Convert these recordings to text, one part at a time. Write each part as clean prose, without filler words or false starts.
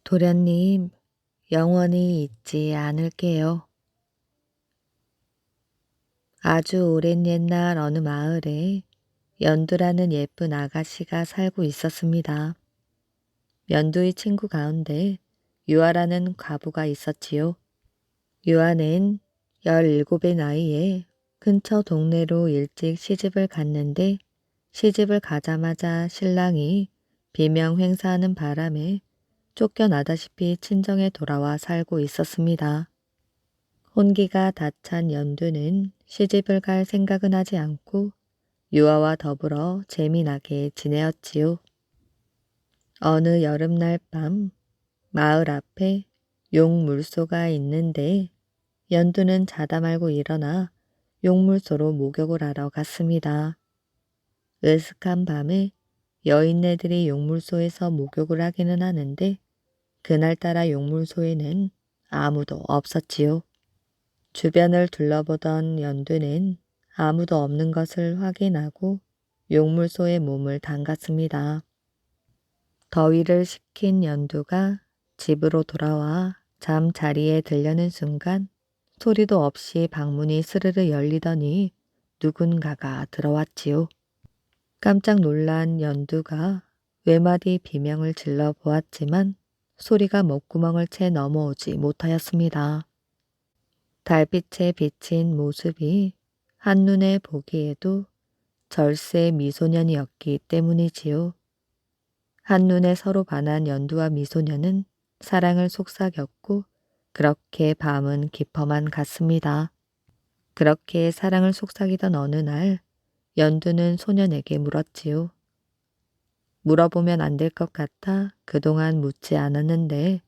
도련님, 영원히 잊지 않을게요. 아주 오랜 옛날 어느 마을에 연두라는 예쁜 아가씨가 살고 있었습니다. 연두의 친구 가운데 유아라는 과부가 있었지요. 유아는 17의 나이에 근처 동네로 일찍 시집을 갔는데 시집을 가자마자 신랑이 비명 행사하는 바람에 쫓겨나다시피 친정에 돌아와 살고 있었습니다. 혼기가 다 찬 연두는 시집을 갈 생각은 하지 않고 유아와 더불어 재미나게 지내었지요. 어느 여름날 밤 마을 앞에 용물소가 있는데 연두는 자다 말고 일어나 용물소로 목욕을 하러 갔습니다. 으슥한 밤에 여인네들이 용물소에서 목욕을 하기는 하는데 그날따라 용물소에는 아무도 없었지요. 주변을 둘러보던 연두는 아무도 없는 것을 확인하고 용물소에 몸을 담갔습니다. 더위를 식힌 연두가 집으로 돌아와 잠자리에 들려는 순간 소리도 없이 방문이 스르르 열리더니 누군가가 들어왔지요. 깜짝 놀란 연두가 외마디 비명을 질러 보았지만 소리가 목구멍을 채 넘어오지 못하였습니다. 달빛에 비친 모습이 한눈에 보기에도 절세 미소년이었기 때문이지요. 한눈에 서로 반한 연두와 미소년은 사랑을 속삭였고 그렇게 밤은 깊어만 갔습니다. 그렇게 사랑을 속삭이던 어느 날 연두는 소년에게 물었지요. 물어보면 안 될 것 같아 그동안 묻지 않았는데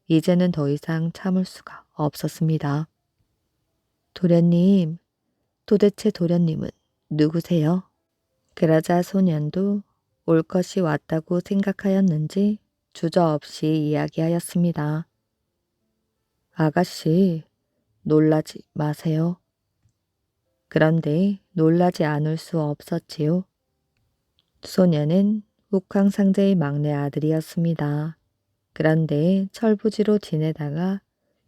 이제는 더 이상 참을 수가 없었습니다. 도련님, 도대체 도련님은 누구세요? 그러자 소년도 올 것이 왔다고 생각하였는지 주저없이 이야기하였습니다. 아가씨, 놀라지 마세요. 그런데 놀라지 않을 수 없었지요. 소년은 욱황상제의 막내 아들이었습니다. 그런데 철부지로 지내다가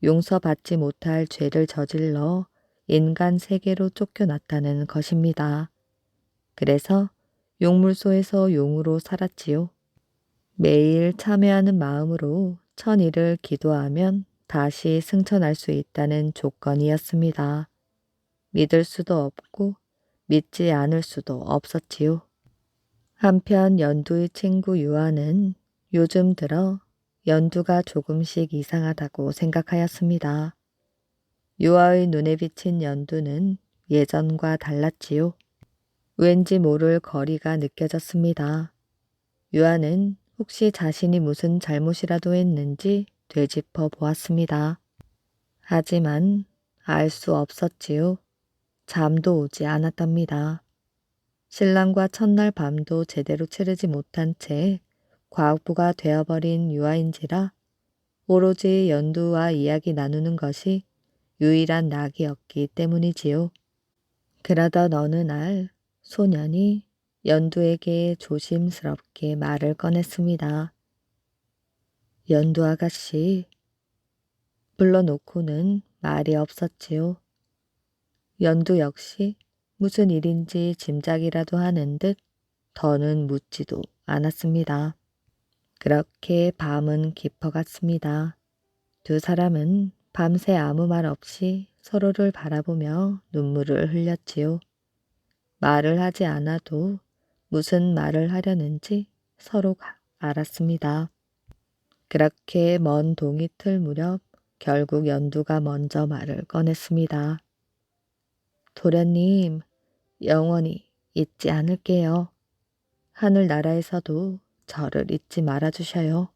용서받지 못할 죄를 저질러 인간 세계로 쫓겨났다는 것입니다. 그래서 용물소에서 용으로 살았지요. 매일 참회하는 마음으로 천일을 기도하면 다시 승천할 수 있다는 조건이었습니다. 믿을 수도 없고 믿지 않을 수도 없었지요. 한편 연두의 친구 유아는 요즘 들어 연두가 조금씩 이상하다고 생각하였습니다. 유아의 눈에 비친 연두는 예전과 달랐지요. 왠지 모를 거리가 느껴졌습니다. 유아는 혹시 자신이 무슨 잘못이라도 했는지 되짚어 보았습니다. 하지만 알 수 없었지요. 잠도 오지 않았답니다. 신랑과 첫날 밤도 제대로 치르지 못한 채 과부가 되어버린 유아인지라 오로지 연두와 이야기 나누는 것이 유일한 낙이었기 때문이지요. 그러던 어느 날 소년이 연두에게 조심스럽게 말을 꺼냈습니다. 연두 아가씨, 불러놓고는 말이 없었지요. 연두 역시 무슨 일인지 짐작이라도 하는 듯 더는 묻지도 않았습니다. 그렇게 밤은 깊어갔습니다. 두 사람은 밤새 아무 말 없이 서로를 바라보며 눈물을 흘렸지요. 말을 하지 않아도 무슨 말을 하려는지 서로가 알았습니다. 그렇게 먼 동이 틀 무렵 결국 연두가 먼저 말을 꺼냈습니다. 도련님, 영원히 잊지 않을게요. 하늘나라에서도 저를 잊지 말아주셔요.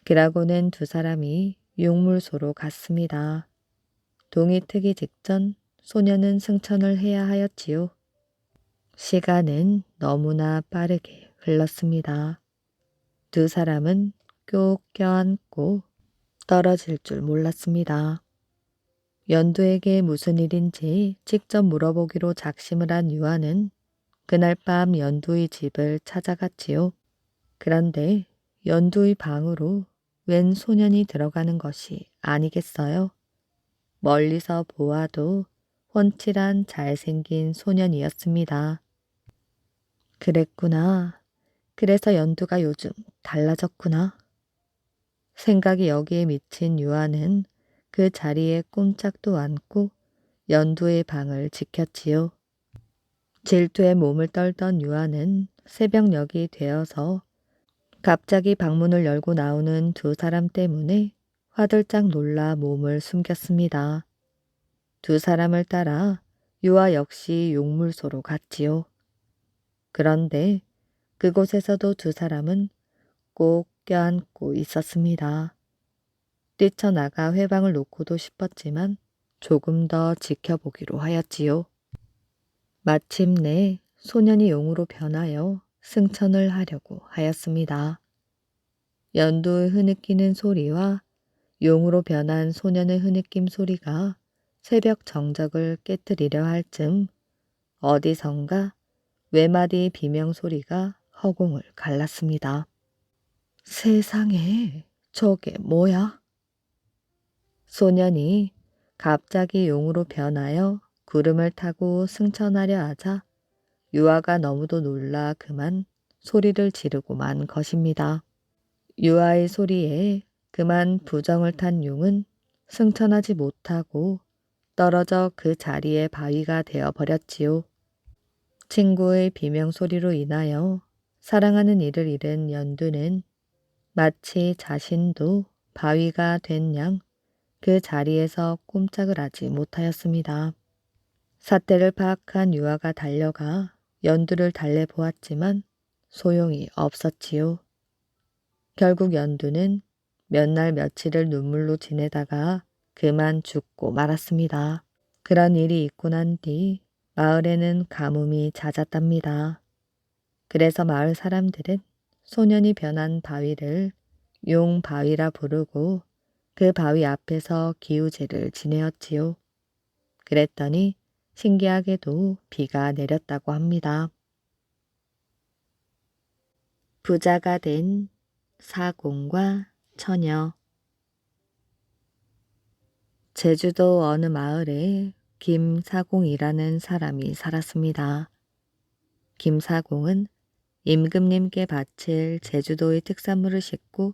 그러고는 두 사람이 용물소로 갔습니다. 동이 트기 직전 소녀는 승천을 해야 하였지요. 시간은 너무나 빠르게 흘렀습니다. 두 사람은 꼭 껴안고 떨어질 줄 몰랐습니다. 연두에게 무슨 일인지 직접 물어보기로 작심을 한 유아는 그날 밤 연두의 집을 찾아갔지요. 그런데 연두의 방으로 웬 소년이 들어가는 것이 아니겠어요? 멀리서 보아도 훤칠한 잘생긴 소년이었습니다. 그랬구나. 그래서 연두가 요즘 달라졌구나. 생각이 여기에 미친 유아는 그 자리에 꼼짝도 않고 연두의 방을 지켰지요. 질투에 몸을 떨던 유아는 새벽녘이 되어서 갑자기 방문을 열고 나오는 두 사람 때문에 화들짝 놀라 몸을 숨겼습니다. 두 사람을 따라 유아 역시 용물소로 갔지요. 그런데 그곳에서도 두 사람은 꼭 껴안고 있었습니다. 뛰쳐나가 회방을 놓고도 싶었지만 조금 더 지켜보기로 하였지요. 마침내 소년이 용으로 변하여 승천을 하려고 하였습니다. 연두의 흐느끼는 소리와 용으로 변한 소년의 흐느낌 소리가 새벽 정적을 깨뜨리려 할 즈음 어디선가 외마디 비명 소리가 허공을 갈랐습니다. 세상에, 저게 뭐야? 소년이 갑자기 용으로 변하여 구름을 타고 승천하려 하자 유아가 너무도 놀라 그만 소리를 지르고 만 것입니다. 유아의 소리에 그만 부정을 탄 용은 승천하지 못하고 떨어져 그 자리에 바위가 되어 버렸지요. 친구의 비명소리로 인하여 사랑하는 이를 잃은 연두는 마치 자신도 바위가 된 양 그 자리에서 꼼짝을 하지 못하였습니다. 사태를 파악한 유아가 달려가 연두를 달래보았지만 소용이 없었지요. 결국 연두는 몇 날 며칠을 눈물로 지내다가 그만 죽고 말았습니다. 그런 일이 있고 난 뒤 마을에는 가뭄이 잦았답니다. 그래서 마을 사람들은 소년이 변한 바위를 용바위라 부르고 그 바위 앞에서 기우제를 지내었지요. 그랬더니 신기하게도 비가 내렸다고 합니다. 부자가 된 사공과 처녀. 제주도 어느 마을에 김사공이라는 사람이 살았습니다. 김사공은 임금님께 바칠 제주도의 특산물을 싣고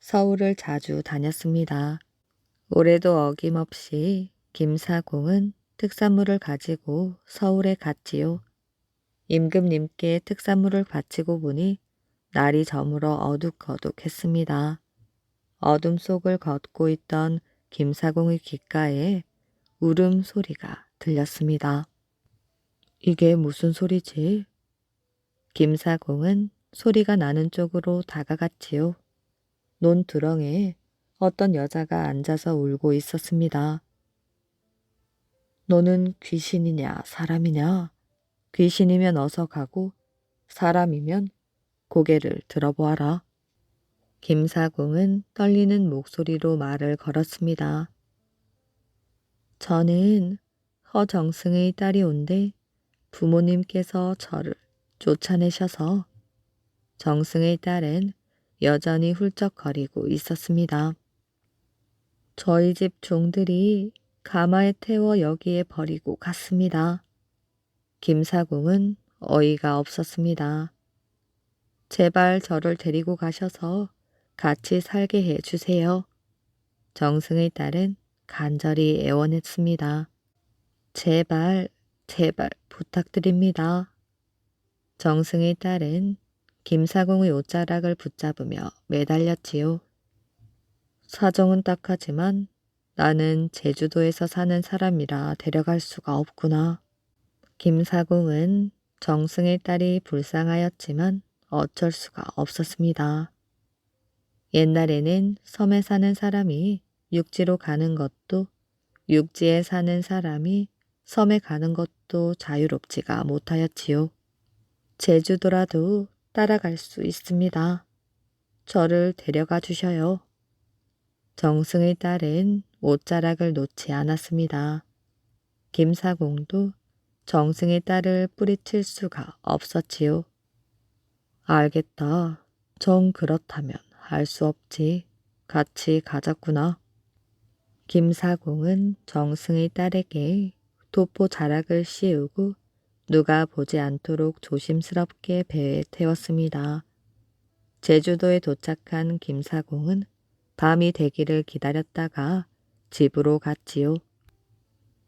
서울을 자주 다녔습니다. 올해도 어김없이 김사공은 특산물을 가지고 서울에 갔지요. 임금님께 특산물을 바치고 보니 날이 저물어 어둑어둑했습니다. 어둠 속을 걷고 있던 김사공의 귓가에 울음소리가 들렸습니다. 이게 무슨 소리지? 김사공은 소리가 나는 쪽으로 다가갔지요. 논두렁에 어떤 여자가 앉아서 울고 있었습니다. 너는 귀신이냐 사람이냐? 귀신이면 어서 가고 사람이면 고개를 들어보아라. 김사공은 떨리는 목소리로 말을 걸었습니다. 저는 허정승의 딸이 온데 부모님께서 저를 쫓아내셔서 정승의 딸은 여전히 훌쩍거리고 있었습니다. 저희 집 종들이 가마에 태워 여기에 버리고 갔습니다. 김사공은 어이가 없었습니다. 제발 저를 데리고 가셔서 같이 살게 해 주세요. 정승의 딸은 간절히 애원했습니다. 제발, 제발 부탁드립니다. 정승의 딸은 김사공의 옷자락을 붙잡으며 매달렸지요. 사정은 딱하지만 나는 제주도에서 사는 사람이라 데려갈 수가 없구나. 김사공은 정승의 딸이 불쌍하였지만 어쩔 수가 없었습니다. 옛날에는 섬에 사는 사람이 육지로 가는 것도 육지에 사는 사람이 섬에 가는 것도 자유롭지가 못하였지요. 제주도라도 따라갈 수 있습니다. 저를 데려가 주셔요. 정승의 딸은 옷자락을 놓지 않았습니다. 김사공도 정승의 딸을 뿌리칠 수가 없었지요. 알겠다. 정 그렇다면 할 수 없지. 같이 가졌구나. 김사공은 정승의 딸에게 도포 자락을 씌우고 누가 보지 않도록 조심스럽게 배에 태웠습니다. 제주도에 도착한 김사공은 밤이 되기를 기다렸다가 집으로 갔지요.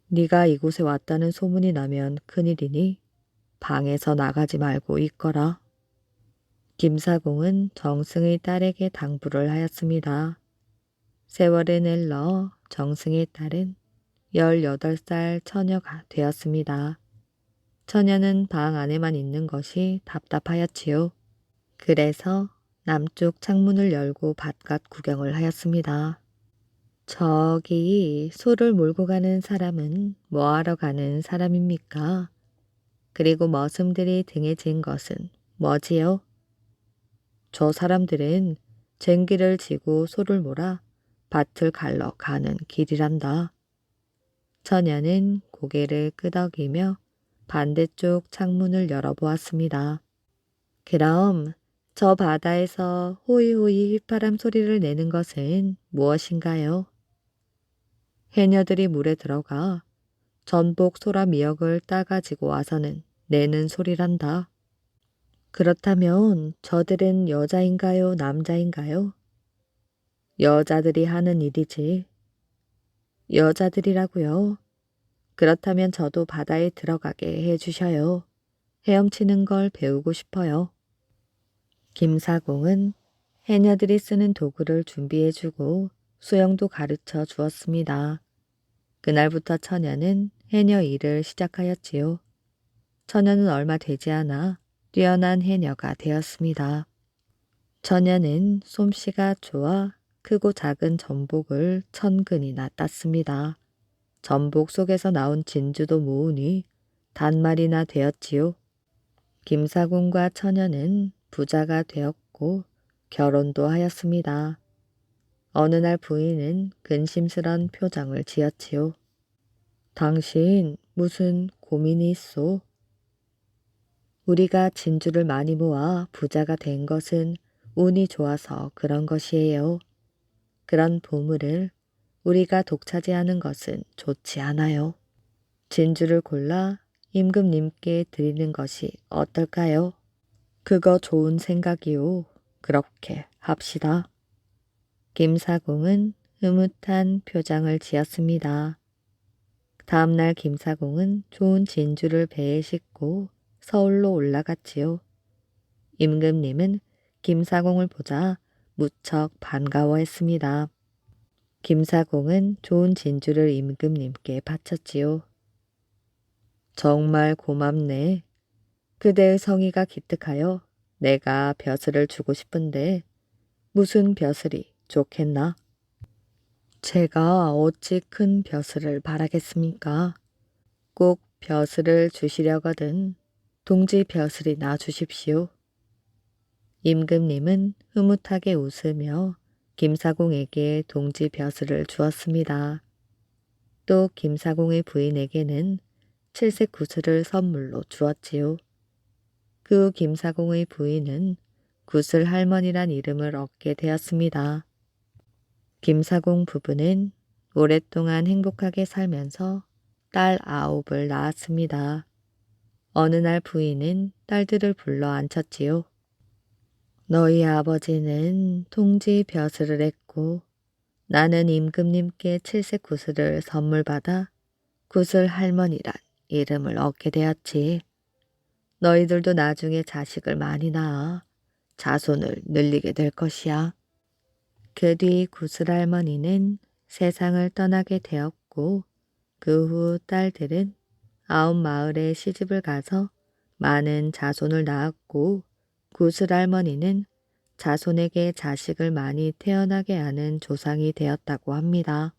네가 이곳에 왔다는 소문이 나면 큰일이니 방에서 나가지 말고 있거라. 김사공은 정승의 딸에게 당부를 하였습니다. 세월을 내러 정승의 딸은 18살 처녀가 되었습니다. 처녀는 방 안에만 있는 것이 답답하였지요. 그래서 남쪽 창문을 열고 바깥 구경을 하였습니다. 저기 소를 몰고 가는 사람은 뭐하러 가는 사람입니까? 그리고 머슴들이 등에 진 것은 뭐지요? 저 사람들은 쟁기를 지고 소를 몰아 밭을 갈러 가는 길이란다. 처녀는 고개를 끄덕이며 반대쪽 창문을 열어보았습니다. 그럼 저 바다에서 호이호이 휘파람 소리를 내는 것은 무엇인가요? 해녀들이 물에 들어가 전복 소라 미역을 따가지고 와서는 내는 소리란다. 그렇다면 저들은 여자인가요, 남자인가요? 여자들이 하는 일이지. 여자들이라고요. 그렇다면 저도 바다에 들어가게 해주셔요. 헤엄치는 걸 배우고 싶어요. 김사공은 해녀들이 쓰는 도구를 준비해주고 수영도 가르쳐 주었습니다. 그날부터 처녀는 해녀 일을 시작하였지요. 처녀는 얼마 되지 않아 뛰어난 해녀가 되었습니다. 처녀는 솜씨가 좋아 크고 작은 전복을 1000근이나 땄습니다. 전복 속에서 나온 진주도 모으니 단말이나 되었지요. 김사공과 처녀는 부자가 되었고 결혼도 하였습니다. 어느 날 부인은 근심스런 표정을 지었지요. 당신 무슨 고민이 있소? 우리가 진주를 많이 모아 부자가 된 것은 운이 좋아서 그런 것이에요. 그런 보물을 우리가 독차지하는 것은 좋지 않아요. 진주를 골라 임금님께 드리는 것이 어떨까요? 그거 좋은 생각이요. 그렇게 합시다. 김사공은 흐뭇한 표정을 지었습니다. 다음날 김사공은 좋은 진주를 배에 싣고 서울로 올라갔지요. 임금님은 김사공을 보자 무척 반가워했습니다. 김사공은 좋은 진주를 임금님께 바쳤지요. 정말 고맙네. 그대의 성의가 기특하여 내가 벼슬을 주고 싶은데 무슨 벼슬이 좋겠나? 제가 어찌 큰 벼슬을 바라겠습니까? 꼭 벼슬을 주시려거든 동지 벼슬이나 주십시오. 임금님은 흐뭇하게 웃으며 김사공에게 동지 벼슬을 주었습니다. 또 김사공의 부인에게는 칠색 구슬을 선물로 주었지요. 그 후 김사공의 부인은 구슬 할머니란 이름을 얻게 되었습니다. 김사공 부부는 오랫동안 행복하게 살면서 딸 9을 낳았습니다. 어느 날 부인은 딸들을 불러 앉혔지요. 너희 아버지는 통지 벼슬을 했고 나는 임금님께 칠색 구슬을 선물 받아 구슬 할머니란 이름을 얻게 되었지. 너희들도 나중에 자식을 많이 낳아 자손을 늘리게 될 것이야. 그 뒤 구슬 할머니는 세상을 떠나게 되었고 그 후 딸들은 9마을에 시집을 가서 많은 자손을 낳았고 구슬 할머니는 자손에게 자식을 많이 태어나게 하는 조상이 되었다고 합니다.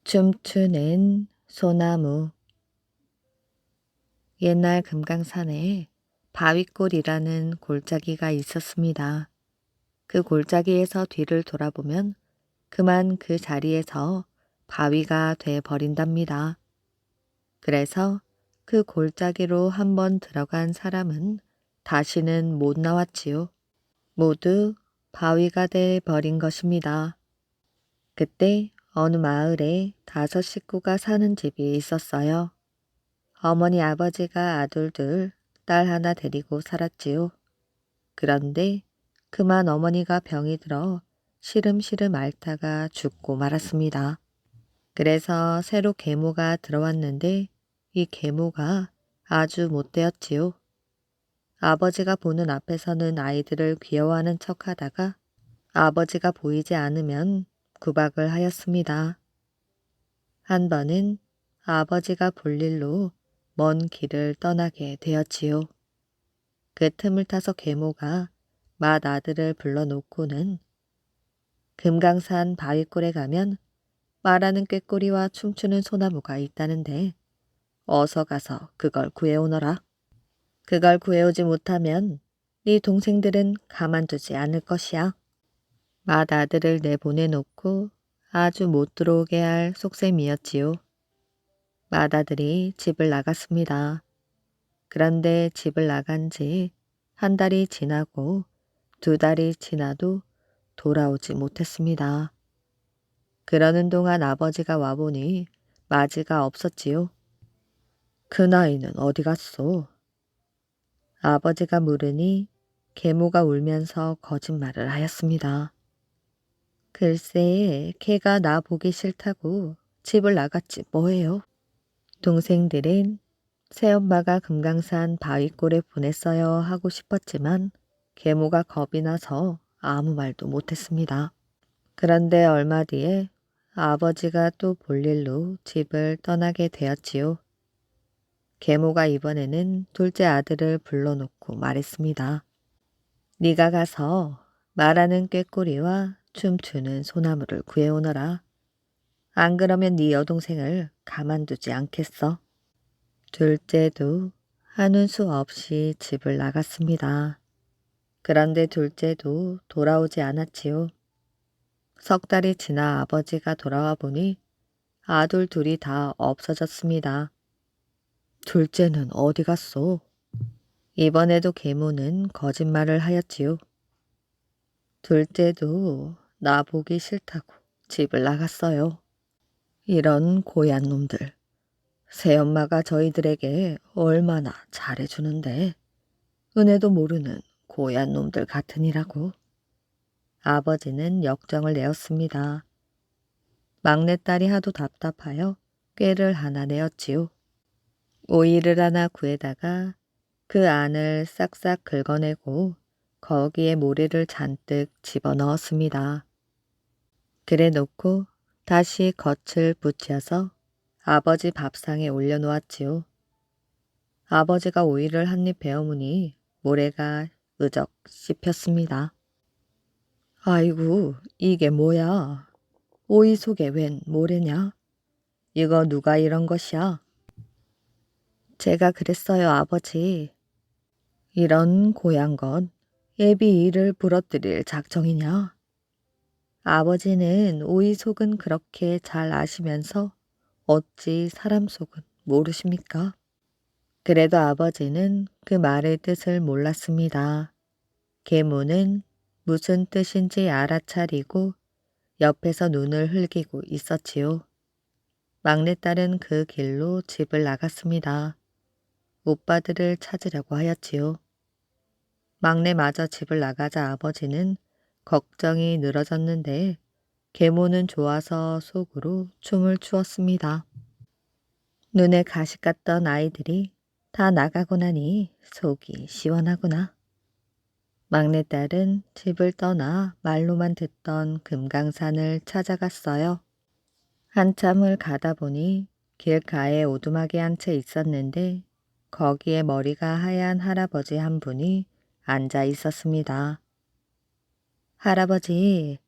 춤추는 소나무. 옛날 금강산에 바위골이라는 골짜기가 있었습니다. 그 골짜기에서 뒤를 돌아보면 그만 그 자리에서 바위가 돼 버린답니다. 그래서 그 골짜기로 한번 들어간 사람은 다시는 못 나왔지요. 모두 바위가 돼 버린 것입니다. 그때 어느 마을에 5 식구가 사는 집이 있었어요. 어머니 아버지가 아들 둘, 딸 하나 데리고 살았지요. 그런데 그만 어머니가 병이 들어 시름시름 앓다가 죽고 말았습니다. 그래서 새로 계모가 들어왔는데 이 계모가 아주 못되었지요. 아버지가 보는 앞에서는 아이들을 귀여워하는 척하다가 아버지가 보이지 않으면 구박을 하였습니다. 한 번은 아버지가 볼 일로 먼 길을 떠나게 되었지요. 그 틈을 타서 계모가 맏아들을 불러놓고는 금강산 바위골에 가면 말하는 꾀꼬리와 춤추는 소나무가 있다는데 어서 가서 그걸 구해오너라. 그걸 구해오지 못하면 네 동생들은 가만두지 않을 것이야. 맏아들을 내보내놓고 아주 못 들어오게 할 속셈이었지요. 맏아들이 집을 나갔습니다. 그런데 집을 나간 지 1달이 지나고 2달이 지나도 돌아오지 못했습니다. 그러는 동안 아버지가 와보니 마지가 없었지요. 그 나이는 어디 갔소? 아버지가 물으니 계모가 울면서 거짓말을 하였습니다. 글쎄, 걔가 나 보기 싫다고 집을 나갔지 뭐예요. 동생들은 새엄마가 금강산 바위골에 보냈어요 하고 싶었지만 계모가 겁이 나서 아무 말도 못했습니다. 그런데 얼마 뒤에 아버지가 또 볼 일로 집을 떠나게 되었지요. 계모가 이번에는 둘째 아들을 불러놓고 말했습니다. 네가 가서 말하는 꾀꼬리와 춤추는 소나무를 구해오너라. 안 그러면 네 여동생을 가만두지 않겠어. 둘째도 하는 수 없이 집을 나갔습니다. 그런데 둘째도 돌아오지 않았지요. 3달이 지나 아버지가 돌아와 보니 아들 둘이 다 없어졌습니다. 둘째는 어디 갔소? 이번에도 계모는 거짓말을 하였지요. 둘째도 나 보기 싫다고 집을 나갔어요. 이런 고얀 놈들. 새엄마가 저희들에게 얼마나 잘해주는데 은혜도 모르는 고얀 놈들 같으니라고. 아버지는 역정을 내었습니다. 막내딸이 하도 답답하여 꾀를 하나 내었지요. 오이를 하나 구해다가 그 안을 싹싹 긁어내고 거기에 모래를 잔뜩 집어넣었습니다. 그래 놓고 다시 겉을 붙여서 아버지 밥상에 올려놓았지요. 아버지가 오이를 한 입 베어무니 모래가 으적 씹혔습니다. 아이고, 이게 뭐야? 오이 속에 웬 모래냐? 이거 누가 이런 것이야? 제가 그랬어요, 아버지. 이런 고얀 건 애비 이를 부러뜨릴 작정이냐? 아버지는 오이 속은 그렇게 잘 아시면서 어찌 사람 속은 모르십니까? 그래도 아버지는 그 말의 뜻을 몰랐습니다. 계모는 무슨 뜻인지 알아차리고 옆에서 눈을 흘기고 있었지요. 막내딸은 그 길로 집을 나갔습니다. 오빠들을 찾으려고 하였지요. 막내마저 집을 나가자 아버지는 걱정이 늘어졌는데 계모는 좋아서 속으로 춤을 추었습니다. 눈에 가시 같던 아이들이 다 나가고 나니 속이 시원하구나. 막내딸은 집을 떠나 말로만 듣던 금강산을 찾아갔어요. 한참을 가다 보니 길가에 오두막이 한 채 있었는데 거기에 머리가 하얀 할아버지 한 분이 앉아 있었습니다. 할아버지,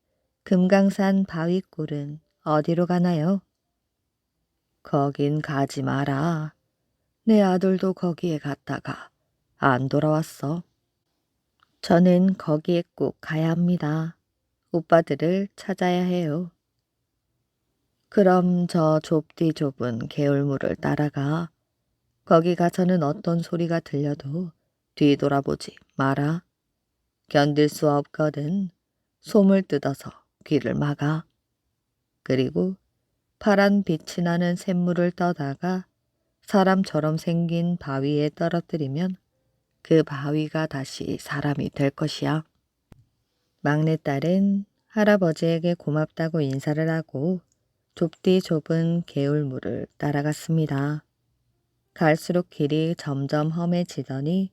금강산 바위골은 어디로 가나요? 거긴 가지 마라. 내 아들도 거기에 갔다가 안 돌아왔어. 저는 거기에 꼭 가야 합니다. 오빠들을 찾아야 해요. 그럼 저 좁디 좁은 개울물을 따라가. 거기 가서는 어떤 소리가 들려도 뒤돌아보지 마라. 견딜 수 없거든. 솜을 뜯어서 귀를 막아. 그리고 파란 빛이 나는 샘물을 떠다가 사람처럼 생긴 바위에 떨어뜨리면 그 바위가 다시 사람이 될 것이야. 막내딸은 할아버지에게 고맙다고 인사를 하고 좁디 좁은 개울물을 따라갔습니다. 갈수록 길이 점점 험해지더니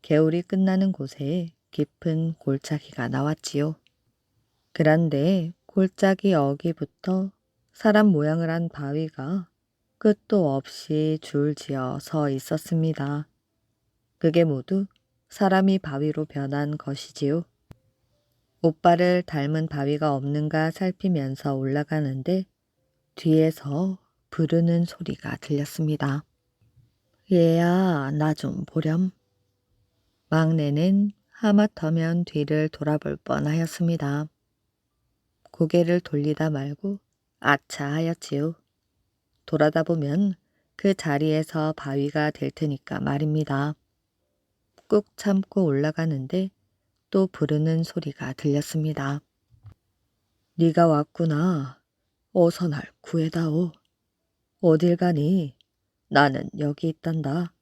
개울이 끝나는 곳에 깊은 골짜기가 나왔지요. 그런데 골짜기 어기부터 사람 모양을 한 바위가 끝도 없이 줄지어 서 있었습니다. 그게 모두 사람이 바위로 변한 것이지요. 오빠를 닮은 바위가 없는가 살피면서 올라가는데 뒤에서 부르는 소리가 들렸습니다. 얘야, 나 좀 보렴. 막내는 하마터면 뒤를 돌아볼 뻔하였습니다. 고개를 돌리다 말고 아차 하였지요. 돌아다 보면 그 자리에서 바위가 될 테니까 말입니다. 꾹 참고 올라가는데 또 부르는 소리가 들렸습니다. 네가 왔구나. 어서 날 구해다오. 어딜 가니? 나는 여기 있단다.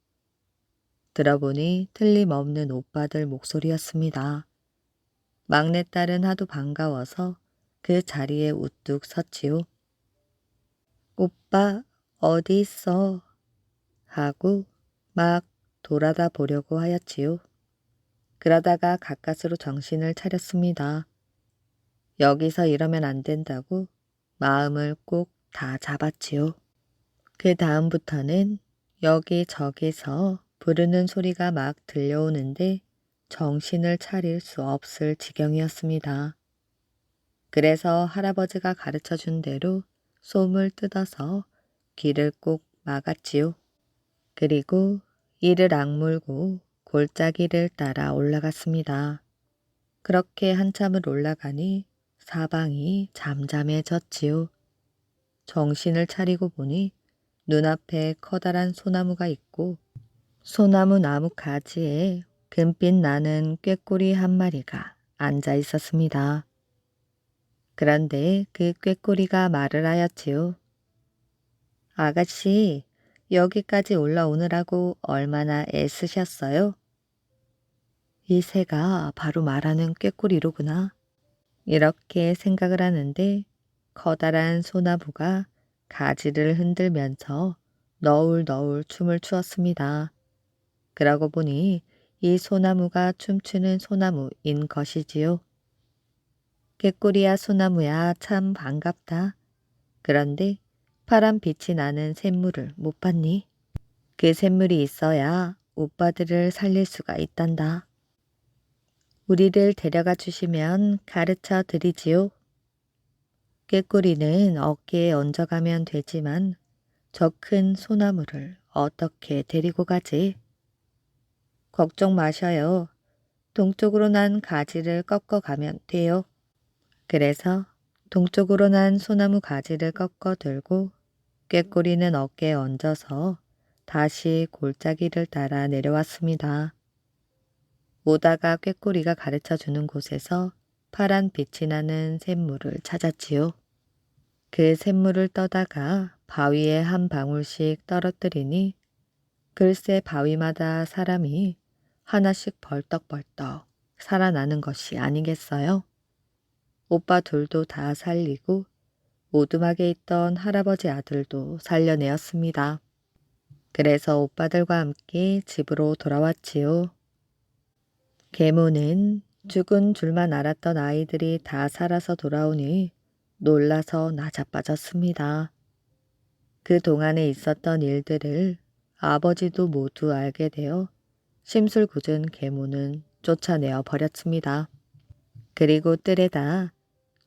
들어보니 틀림없는 오빠들 목소리였습니다. 막내딸은 하도 반가워서 그 자리에 우뚝 섰지요. 오빠 어디 있어? 하고 막 돌아다 보려고 하였지요. 그러다가 가까스로 정신을 차렸습니다. 여기서 이러면 안 된다고 마음을 꼭 다 잡았지요. 그 다음부터는 여기저기서 부르는 소리가 막 들려오는데 정신을 차릴 수 없을 지경이었습니다. 그래서 할아버지가 가르쳐 준 대로 솜을 뜯어서 귀를 꼭 막았지요. 그리고 이를 악물고 골짜기를 따라 올라갔습니다. 그렇게 한참을 올라가니 사방이 잠잠해졌지요. 정신을 차리고 보니 눈앞에 커다란 소나무가 있고 소나무 나무 가지에 금빛 나는 꾀꼬리 한 마리가 앉아 있었습니다. 그런데 그 꾀꼬리가 말을 하였지요. 아가씨, 여기까지 올라오느라고 얼마나 애쓰셨어요? 이 새가 바로 말하는 꾀꼬리로구나. 이렇게 생각을 하는데 커다란 소나무가 가지를 흔들면서 너울너울 춤을 추었습니다. 그러고 보니 이 소나무가 춤추는 소나무인 것이지요. 꾀꼬리야 소나무야 참 반갑다. 그런데 파란 빛이 나는 샘물을 못 봤니? 그 샘물이 있어야 오빠들을 살릴 수가 있단다. 우리를 데려가 주시면 가르쳐 드리지요. 꾀꼬리는 어깨에 얹어가면 되지만 저 큰 소나무를 어떻게 데리고 가지? 걱정 마셔요. 동쪽으로 난 가지를 꺾어 가면 돼요. 그래서 동쪽으로 난 소나무 가지를 꺾어 들고 꾀꼬리는 어깨에 얹어서 다시 골짜기를 따라 내려왔습니다. 오다가 꾀꼬리가 가르쳐 주는 곳에서 파란 빛이 나는 샘물을 찾았지요. 그 샘물을 떠다가 바위에 한 방울씩 떨어뜨리니 글쎄 바위마다 사람이 하나씩 벌떡벌떡 살아나는 것이 아니겠어요? 오빠 둘도 다 살리고 오두막에 있던 할아버지 아들도 살려내었습니다. 그래서 오빠들과 함께 집으로 돌아왔지요. 계모는 죽은 줄만 알았던 아이들이 다 살아서 돌아오니 놀라서 나자빠졌습니다. 그 동안에 있었던 일들을 아버지도 모두 알게 되어 심술궂은 계모는 쫓아내어 버렸습니다. 그리고 뜰에다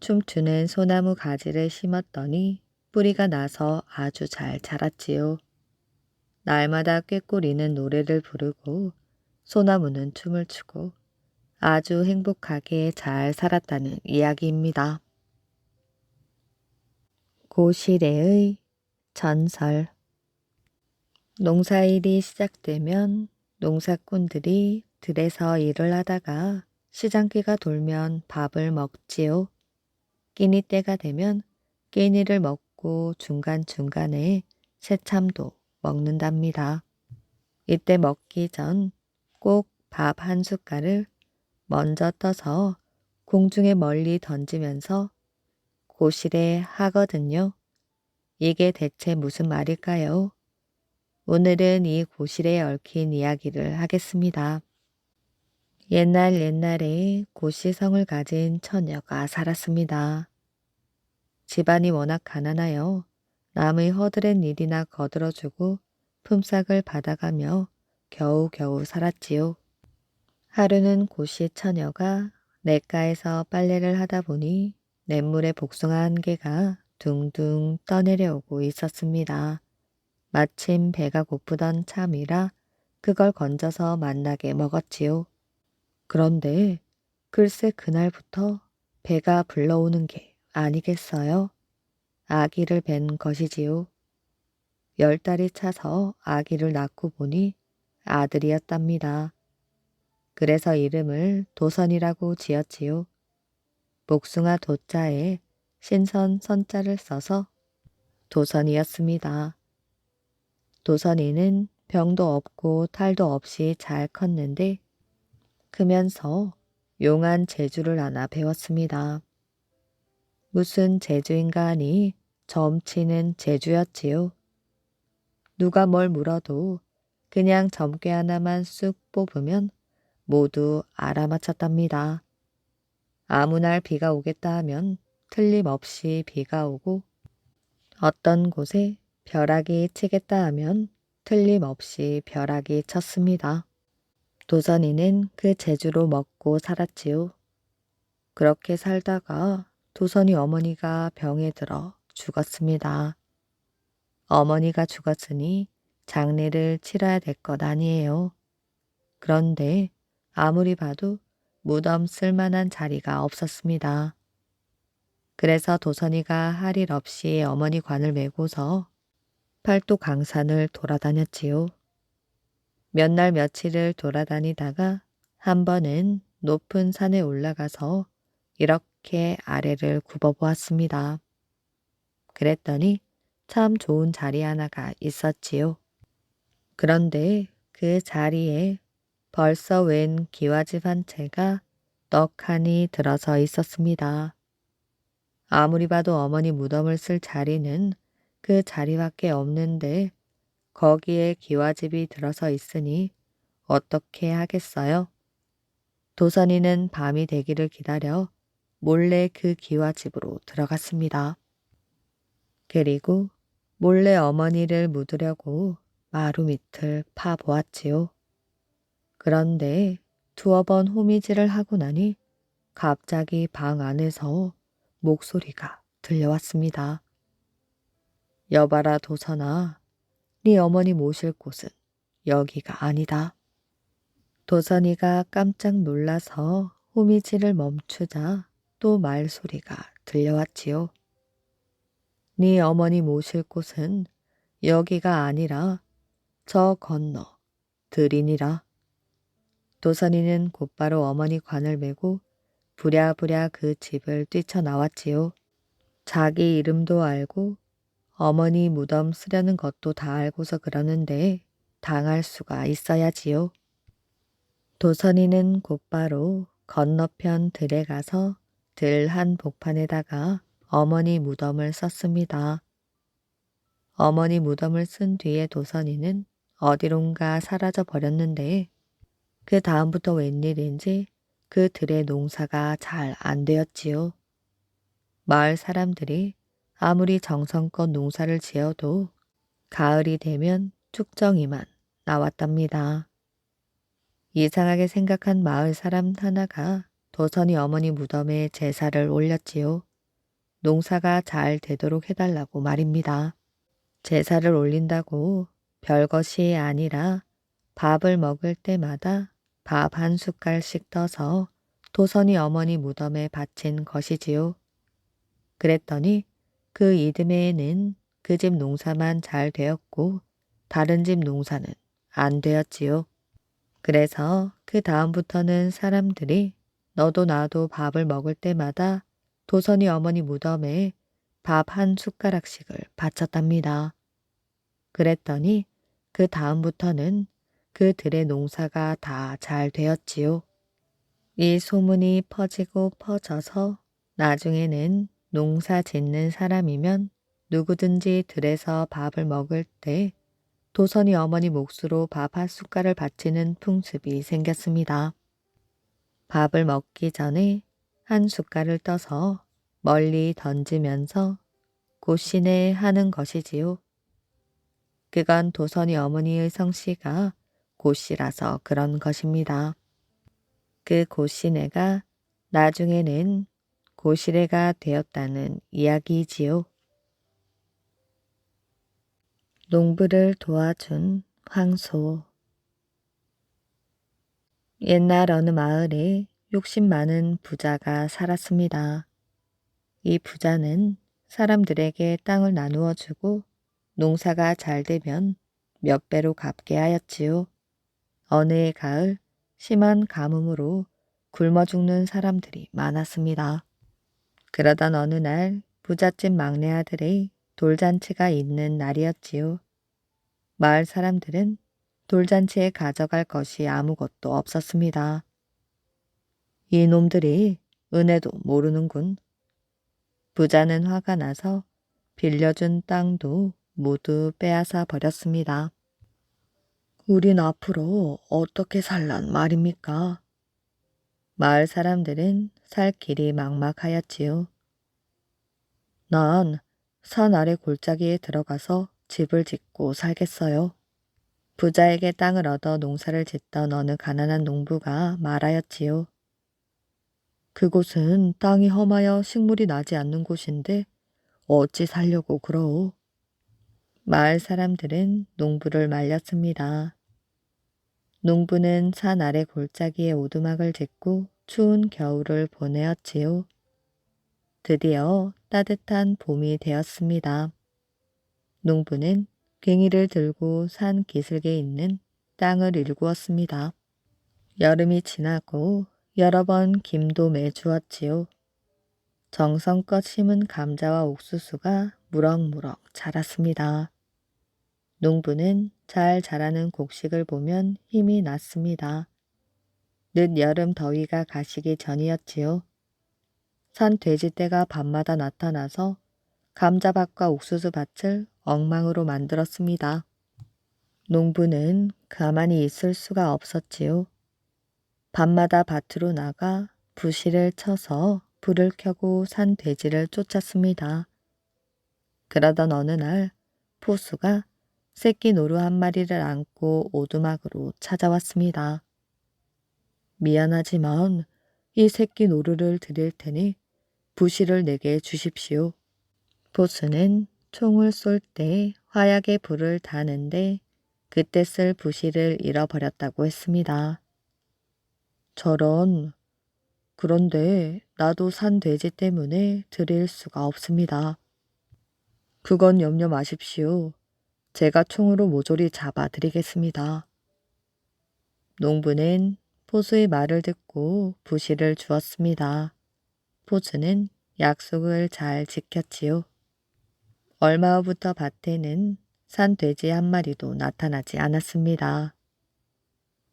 춤추는 소나무 가지를 심었더니 뿌리가 나서 아주 잘 자랐지요. 날마다 꾀꼬리는 노래를 부르고 소나무는 춤을 추고 아주 행복하게 잘 살았다는 이야기입니다. 고시래의 전설. 농사일이 시작되면 농사꾼들이 들에서 일을 하다가 시장기가 돌면 밥을 먹지요. 끼니 때가 되면 끼니를 먹고 중간중간에 새참도 먹는답니다. 이때 먹기 전 꼭 밥 한 숟갈을 먼저 떠서 공중에 멀리 던지면서 고시래 하거든요. 이게 대체 무슨 말일까요? 오늘은 이 고시래에 얽힌 이야기를 하겠습니다. 옛날에 고시성을 가진 처녀가 살았습니다. 집안이 워낙 가난하여 남의 허드렛 일이나 거들어주고 품삯을 받아가며 겨우겨우 살았지요. 하루는 고시 처녀가 냇가에서 빨래를 하다 보니 냇물에 복숭아 한 개가 둥둥 떠내려오고 있었습니다. 마침 배가 고프던 참이라 그걸 건져서 맛나게 먹었지요. 그런데 글쎄 그날부터 배가 불러오는 게 아니겠어요? 아기를 뵌 것이지요. 10달이 차서 아기를 낳고 보니 아들이었답니다. 그래서 이름을 도선이라고 지었지요. 복숭아 도자에 신선 선자를 써서 도선이었습니다. 도선이는 병도 없고 탈도 없이 잘 컸는데 크면서 용한 재주를 하나 배웠습니다. 무슨 재주인가 하니 점치는 재주였지요. 누가 뭘 물어도 그냥 점괘 하나만 쑥 뽑으면 모두 알아맞혔답니다. 아무 날 비가 오겠다 하면 틀림없이 비가 오고 어떤 곳에 벼락이 치겠다 하면 틀림없이 벼락이 쳤습니다. 도선이는 그 재주로 먹고 살았지요. 그렇게 살다가 도선이 어머니가 병에 들어 죽었습니다. 어머니가 죽었으니 장례를 치러야 될 것 아니에요. 그런데 아무리 봐도 무덤 쓸만한 자리가 없었습니다. 그래서 도선이가 할 일 없이 어머니 관을 메고서 팔도 강산을 돌아다녔지요. 몇 날 며칠을 돌아다니다가 한 번은 높은 산에 올라가서 이렇게 아래를 굽어보았습니다. 그랬더니 참 좋은 자리 하나가 있었지요. 그런데 그 자리에 벌써 웬 기와집 한 채가 떡하니 들어서 있었습니다. 아무리 봐도 어머니 무덤을 쓸 자리는 그 자리밖에 없는데 거기에 기와집이 들어서 있으니 어떻게 하겠어요? 도선이는 밤이 되기를 기다려 몰래 그 기와집으로 들어갔습니다. 그리고 몰래 어머니를 묻으려고 마루 밑을 파보았지요. 그런데 두어 번 호미질을 하고 나니 갑자기 방 안에서 목소리가 들려왔습니다. 여봐라 도선아, 네 어머니 모실 곳은 여기가 아니다. 도선이가 깜짝 놀라서 호미질을 멈추자 또 말소리가 들려왔지요. 네 어머니 모실 곳은 여기가 아니라 저 건너 들이니라. 도선이는 곧바로 어머니 관을 메고 부랴부랴 그 집을 뛰쳐나왔지요. 자기 이름도 알고 어머니 무덤 쓰려는 것도 다 알고서 그러는데 당할 수가 있어야지요. 도선이는 곧바로 건너편 들에 가서 들 한 복판에다가 어머니 무덤을 썼습니다. 어머니 무덤을 쓴 뒤에 도선이는 어디론가 사라져 버렸는데 그 다음부터 웬일인지 그 들의 농사가 잘 안 되었지요. 마을 사람들이 아무리 정성껏 농사를 지어도 가을이 되면 쭉정이만 나왔답니다. 이상하게 생각한 마을 사람 하나가 도선이 어머니 무덤에 제사를 올렸지요. 농사가 잘 되도록 해달라고 말입니다. 제사를 올린다고 별것이 아니라 밥을 먹을 때마다 밥 한 숟갈씩 떠서 도선이 어머니 무덤에 바친 것이지요. 그랬더니 그 이듬해에는 그 집 농사만 잘 되었고 다른 집 농사는 안 되었지요. 그래서 그 다음부터는 사람들이 너도 나도 밥을 먹을 때마다 도선이 어머니 무덤에 밥 한 숟가락씩을 바쳤답니다. 그랬더니 그 다음부터는 그들의 농사가 다 잘 되었지요. 이 소문이 퍼지고 퍼져서 나중에는 농사 짓는 사람이면 누구든지 들에서 밥을 먹을 때 도선이 어머니 몫으로 밥 한 숟갈을 바치는 풍습이 생겼습니다. 밥을 먹기 전에 한 숟갈을 떠서 멀리 던지면서 고시네 하는 것이지요. 그건 도선이 어머니의 성씨가 고씨라서 그런 것입니다. 그 고시네가 나중에는 고시래가 되었다는 이야기이지요. 농부를 도와준 황소. 옛날 어느 마을에 욕심 많은 부자가 살았습니다. 이 부자는 사람들에게 땅을 나누어 주고 농사가 잘 되면 몇 배로 갚게 하였지요. 어느 해 가을 심한 가뭄으로 굶어 죽는 사람들이 많았습니다. 그러던 어느 날 부잣집 막내 아들의 돌잔치가 있는 날이었지요. 마을 사람들은 돌잔치에 가져갈 것이 아무것도 없었습니다. 이놈들이 은혜도 모르는군. 부자는 화가 나서 빌려준 땅도 모두 빼앗아 버렸습니다. 우린 앞으로 어떻게 살란 말입니까? 마을 사람들은 살 길이 막막하였지요. 난 산 아래 골짜기에 들어가서 집을 짓고 살겠어요. 부자에게 땅을 얻어 농사를 짓던 어느 가난한 농부가 말하였지요. 그곳은 땅이 험하여 식물이 나지 않는 곳인데 어찌 살려고 그러오? 마을 사람들은 농부를 말렸습니다. 농부는 산 아래 골짜기에 오두막을 짓고 추운 겨울을 보내었지요. 드디어 따뜻한 봄이 되었습니다. 농부는 괭이를 들고 산 기슭에 있는 땅을 일구었습니다. 여름이 지나고 여러 번 김도 매주었지요. 정성껏 심은 감자와 옥수수가 무럭무럭 자랐습니다. 농부는 잘 자라는 곡식을 보면 힘이 났습니다. 늦여름 더위가 가시기 전이었지요. 산 돼지떼가 밤마다 나타나서 감자밭과 옥수수밭을 엉망으로 만들었습니다. 농부는 가만히 있을 수가 없었지요. 밤마다 밭으로 나가 부시를 쳐서 불을 켜고 산 돼지를 쫓았습니다. 그러던 어느 날 포수가 새끼 노루 한 마리를 안고 오두막으로 찾아왔습니다. 미안하지만 이 새끼 노루를 드릴 테니 부시를 내게 주십시오. 포수는 총을 쏠 때 화약에 불을 다는데 그때 쓸 부시를 잃어버렸다고 했습니다. 저런, 그런데 나도 산 돼지 때문에 드릴 수가 없습니다. 그건 염려 마십시오. 제가 총으로 모조리 잡아 드리겠습니다. 농부는 포수의 말을 듣고 부시를 주었습니다. 포수는 약속을 잘 지켰지요. 얼마 후부터 밭에는 산 돼지 한 마리도 나타나지 않았습니다.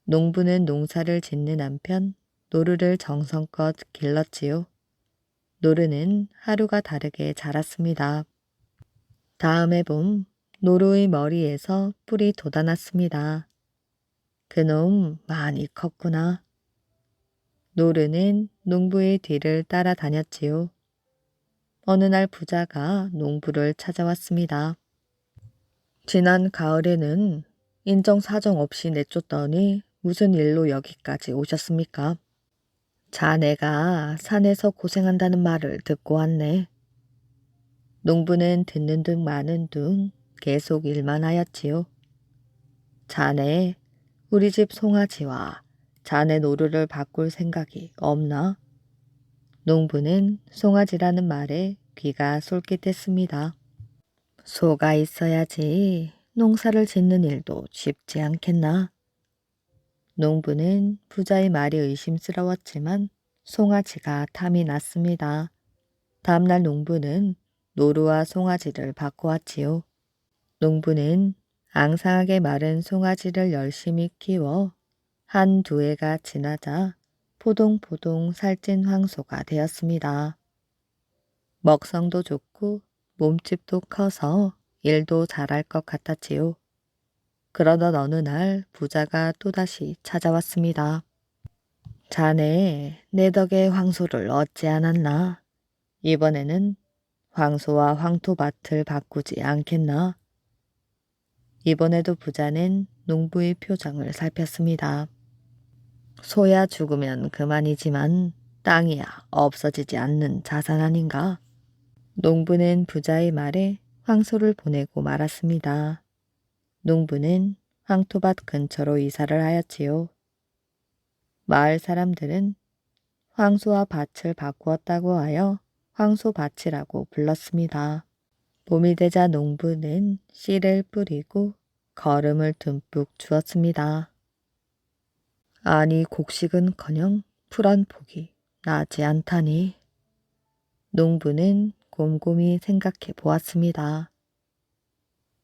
농부는 농사를 짓는 한편 노루를 정성껏 길렀지요. 노루는 하루가 다르게 자랐습니다. 다음 해 봄 노루의 머리에서 뿔이 돋아났습니다. 그놈 많이 컸구나. 노루는 농부의 뒤를 따라다녔지요. 어느 날 부자가 농부를 찾아왔습니다. 지난 가을에는 인정사정 없이 내쫓더니 무슨 일로 여기까지 오셨습니까? 자네가 산에서 고생한다는 말을 듣고 왔네. 농부는 듣는 둥 마는 둥 계속 일만 하였지요. 자네, 우리 집 송아지와 자네 노루를 바꿀 생각이 없나? 농부는 송아지라는 말에 귀가 솔깃했습니다. 소가 있어야지 농사를 짓는 일도 쉽지 않겠나? 농부는 부자의 말이 의심스러웠지만 송아지가 탐이 났습니다. 다음날 농부는 노루와 송아지를 바꿔왔지요. 농부는 앙상하게 마른 송아지를 열심히 키워 한두 해가 지나자 포동포동 살찐 황소가 되었습니다. 먹성도 좋고 몸집도 커서 일도 잘할 것 같았지요. 그러던 어느 날 부자가 또다시 찾아왔습니다. 자네, 내 덕에 황소를 얻지 않았나? 이번에는 황소와 황토밭을 바꾸지 않겠나? 이번에도 부자는 농부의 표정을 살폈습니다. 소야 죽으면 그만이지만 땅이야 없어지지 않는 자산 아닌가? 농부는 부자의 말에 황소를 보내고 말았습니다. 농부는 황토밭 근처로 이사를 하였지요. 마을 사람들은 황소와 밭을 바꾸었다고 하여 황소밭이라고 불렀습니다. 봄이 되자 농부는 씨를 뿌리고 거름을 듬뿍 주었습니다. 아니 곡식은커녕 풀 한 폭이 나지 않다니. 농부는 곰곰이 생각해 보았습니다.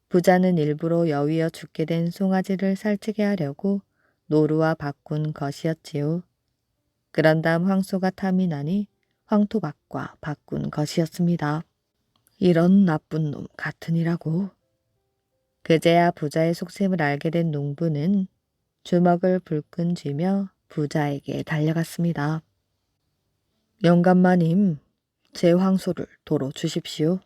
부자는 일부러 여위어 죽게 된 송아지를 살찌게 하려고 노루와 바꾼 것이었지요. 그런 다음 황소가 탐이 나니 황토밭과 바꾼 것이었습니다. 이런 나쁜 놈 같으니라고. 그제야 부자의 속셈을 알게 된 농부는 주먹을 불끈 쥐며 부자에게 달려갔습니다. 영감마님, 제 황소를 도로 주십시오.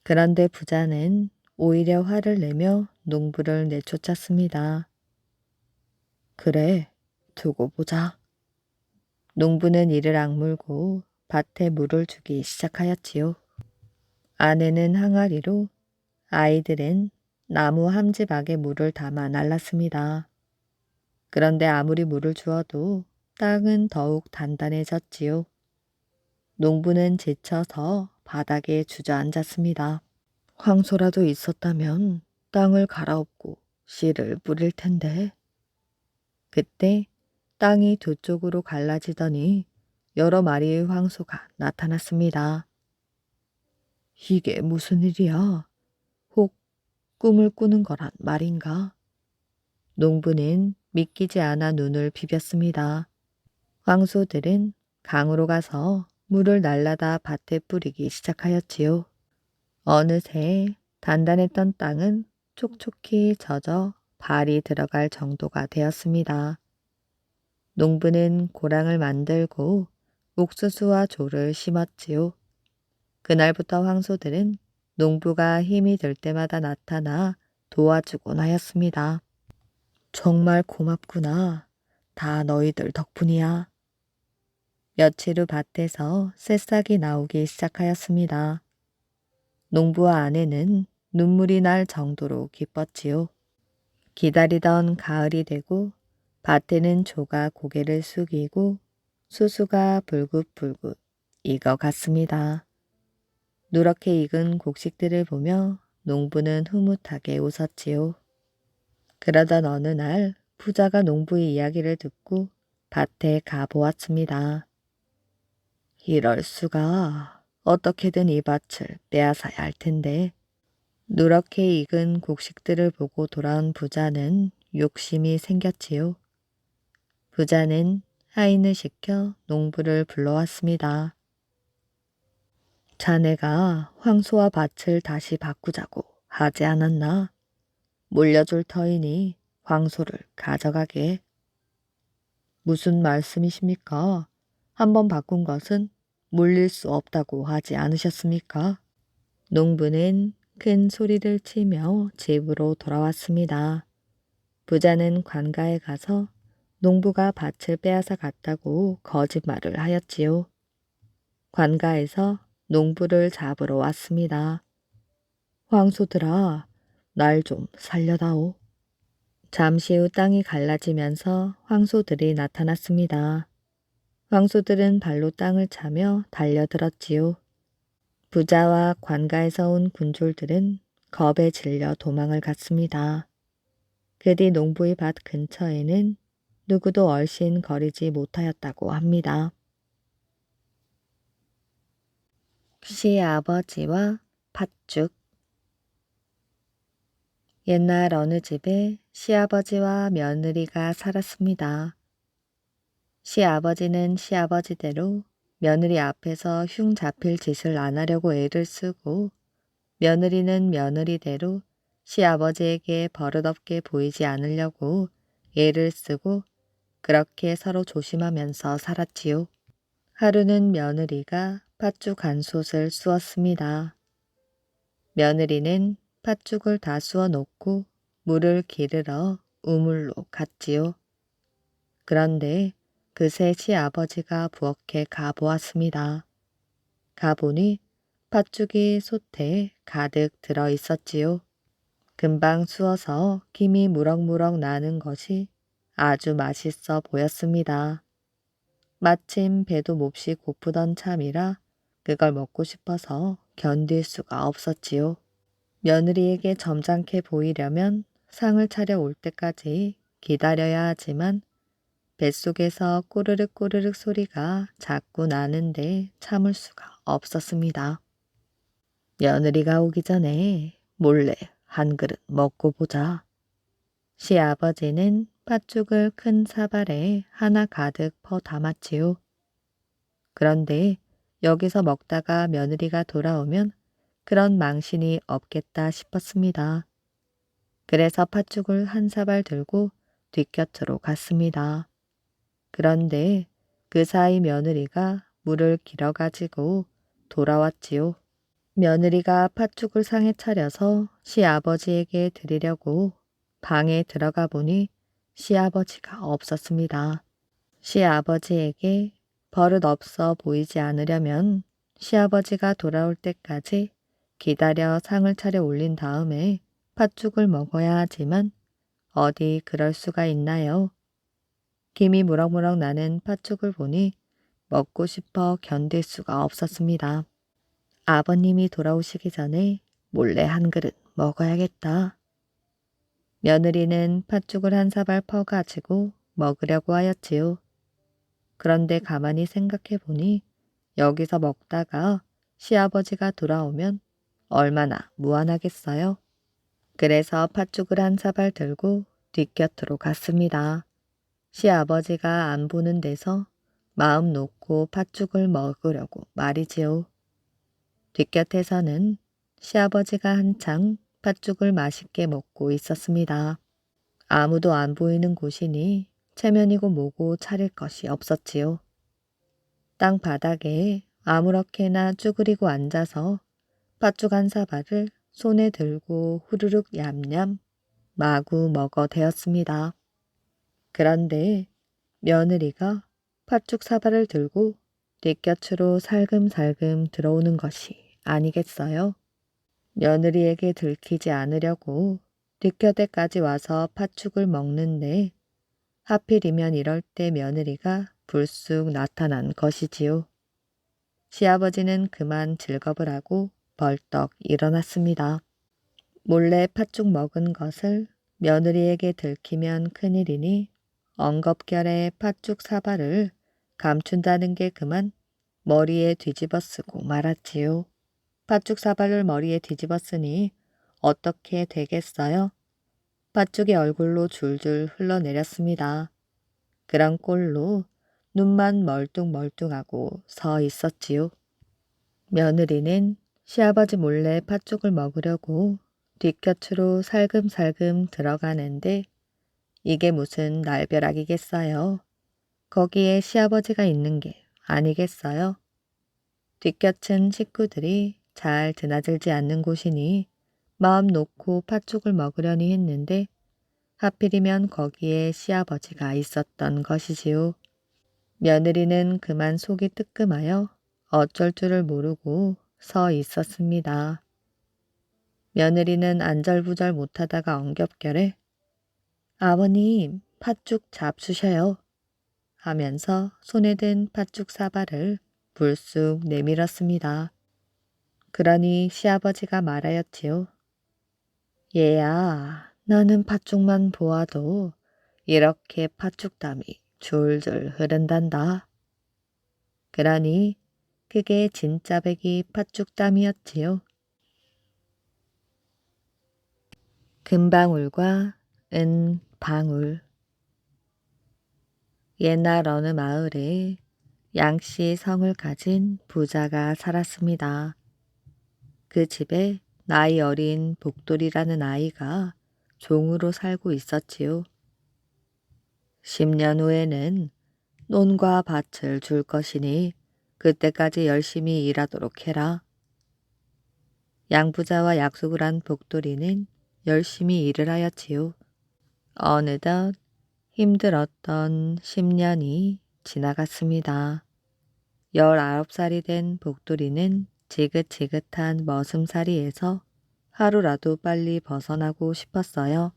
그런데 부자는 오히려 화를 내며 농부를 내쫓았습니다. 그래, 두고 보자. 농부는 이를 악물고 밭에 물을 주기 시작하였지요. 아내는 항아리로, 아이들은 나무 함지박에 물을 담아 날랐습니다. 그런데 아무리 물을 주어도 땅은 더욱 단단해졌지요. 농부는 지쳐서 바닥에 주저앉았습니다. 황소라도 있었다면 땅을 갈아엎고 씨를 뿌릴 텐데. 그때 땅이 두 쪽으로 갈라지더니 여러 마리의 황소가 나타났습니다. 이게 무슨 일이야? 혹 꿈을 꾸는 거란 말인가? 농부는 믿기지 않아 눈을 비볐습니다. 황소들은 강으로 가서 물을 날라다 밭에 뿌리기 시작하였지요. 어느새 단단했던 땅은 촉촉히 젖어 발이 들어갈 정도가 되었습니다. 농부는 고랑을 만들고 옥수수와 조를 심었지요. 그날부터 황소들은 농부가 힘이 들 때마다 나타나 도와주곤 하였습니다. 정말 고맙구나. 다 너희들 덕분이야. 며칠 후 밭에서 새싹이 나오기 시작하였습니다. 농부와 아내는 눈물이 날 정도로 기뻤지요. 기다리던 가을이 되고 밭에는 조가 고개를 숙이고 수수가 불긋불긋 익어갔습니다. 누렇게 익은 곡식들을 보며 농부는 흐뭇하게 웃었지요. 그러던 어느 날 부자가 농부의 이야기를 듣고 밭에 가보았습니다. 이럴 수가. 어떻게든 이 밭을 빼앗아야 할 텐데. 누렇게 익은 곡식들을 보고 돌아온 부자는 욕심이 생겼지요. 부자는 하인을 시켜 농부를 불러왔습니다. 자네가 황소와 밭을 다시 바꾸자고 하지 않았나? 물려줄 터이니 황소를 가져가게. 무슨 말씀이십니까? 한번 바꾼 것은 물릴 수 없다고 하지 않으셨습니까? 농부는 큰 소리를 치며 집으로 돌아왔습니다. 부자는 관가에 가서 농부가 밭을 빼앗아 갔다고 거짓말을 하였지요. 관가에서 농부를 잡으러 왔습니다. 황소들아, 날 좀 살려다오. 잠시 후 땅이 갈라지면서 황소들이 나타났습니다. 황소들은 발로 땅을 차며 달려들었지요. 부자와 관가에서 온 군졸들은 겁에 질려 도망을 갔습니다. 그 뒤 농부의 밭 근처에는 누구도 얼씬 거리지 못하였다고 합니다. 시아버지와 팥죽. 옛날 어느 집에 시아버지와 며느리가 살았습니다. 시아버지는 시아버지대로 며느리 앞에서 흉 잡힐 짓을 안 하려고 애를 쓰고, 며느리는 며느리대로 시아버지에게 버릇없게 보이지 않으려고 애를 쓰고, 그렇게 서로 조심하면서 살았지요. 하루는 며느리가 팥죽 한 솥을 쑤었습니다. 며느리는 팥죽을 다 쑤어 놓고 물을 기르러 우물로 갔지요. 그런데 그새 시아버지가 부엌에 가보았습니다. 가보니 팥죽이 솥에 가득 들어 있었지요. 금방 쑤어서 김이 무럭무럭 나는 것이 아주 맛있어 보였습니다. 마침 배도 몹시 고프던 참이라 그걸 먹고 싶어서 견딜 수가 없었지요. 며느리에게 점잖게 보이려면 상을 차려 올 때까지 기다려야 하지만 뱃속에서 꼬르륵 꼬르륵 소리가 자꾸 나는데 참을 수가 없었습니다. 며느리가 오기 전에 몰래 한 그릇 먹고 보자. 시아버지는 팥죽을 큰 사발에 하나 가득 퍼 담았지요. 그런데 여기서 먹다가 며느리가 돌아오면 그런 망신이 없겠다 싶었습니다. 그래서 팥죽을 한 사발 들고 뒷곁으로 갔습니다. 그런데 그 사이 며느리가 물을 길어가지고 돌아왔지요. 며느리가 팥죽을 상에 차려서 시아버지에게 드리려고 방에 들어가 보니 시아버지가 없었습니다. 시아버지에게 버릇 없어 보이지 않으려면 시아버지가 돌아올 때까지 기다려 상을 차려 올린 다음에 팥죽을 먹어야 하지만 어디 그럴 수가 있나요? 김이 무럭무럭 나는 팥죽을 보니 먹고 싶어 견딜 수가 없었습니다. 아버님이 돌아오시기 전에 몰래 한 그릇 먹어야겠다. 며느리는 팥죽을 한 사발 퍼가지고 먹으려고 하였지요. 그런데 가만히 생각해 보니 여기서 먹다가 시아버지가 돌아오면 얼마나 무안하겠어요. 그래서 팥죽을 한 사발 들고 뒷곁으로 갔습니다. 시아버지가 안 보는 데서 마음 놓고 팥죽을 먹으려고 말이지요. 뒷곁에서는 시아버지가 한창 팥죽을 맛있게 먹고 있었습니다. 아무도 안 보이는 곳이니 체면이고 뭐고 차릴 것이 없었지요. 땅 바닥에 아무렇게나 쭈그리고 앉아서 팥죽 한 사발을 손에 들고 후루룩 얌얌 마구 먹어 대었습니다. 그런데 며느리가 팥죽 사발을 들고 뒷곁으로 살금살금 들어오는 것이 아니겠어요? 며느리에게 들키지 않으려고 뒷곁에까지 와서 팥죽을 먹는데 하필이면 이럴 때 며느리가 불쑥 나타난 것이지요. 시아버지는 그만 즐겁을 하고 벌떡 일어났습니다. 몰래 팥죽 먹은 것을 며느리에게 들키면 큰일이니 엉겁결에 팥죽 사발을 감춘다는 게 그만 머리에 뒤집어 쓰고 말았지요. 팥죽 사발을 머리에 뒤집어 쓰니 어떻게 되겠어요? 팥죽이 얼굴로 줄줄 흘러내렸습니다. 그런 꼴로 눈만 멀뚱멀뚱하고 서 있었지요. 며느리는 시아버지 몰래 팥죽을 먹으려고 뒷곁으로 살금살금 들어가는데 이게 무슨 날벼락이겠어요. 거기에 시아버지가 있는 게 아니겠어요. 뒷곁은 식구들이 잘 드나들지 않는 곳이니 마음 놓고 팥죽을 먹으려니 했는데 하필이면 거기에 시아버지가 있었던 것이지요. 며느리는 그만 속이 뜨끔하여 어쩔 줄을 모르고 서 있었습니다. 며느리는 안절부절 못하다가 엉겹결에 아버님 팥죽 잡수셔요 하면서 손에 든 팥죽 사발을 불쑥 내밀었습니다. 그러니 시아버지가 말하였지요. 얘야, 너는 팥죽만 보아도 이렇게 팥죽 땀이 줄줄 흐른단다. 그러니 그게 진짜 배기 팥죽담이었지요. 금방울과 은방울. 옛날 어느 마을에 양씨 성을 가진 부자가 살았습니다. 그 집에 나이 어린 복돌이라는 아이가 종으로 살고 있었지요. 10년 후에는 논과 밭을 줄 것이니 그때까지 열심히 일하도록 해라. 양부자와 약속을 한 복돌이는 열심히 일을 하였지요. 어느덧 힘들었던 10년이 지나갔습니다. 19살이 된 복돌이는 지긋지긋한 머슴살이에서 하루라도 빨리 벗어나고 싶었어요.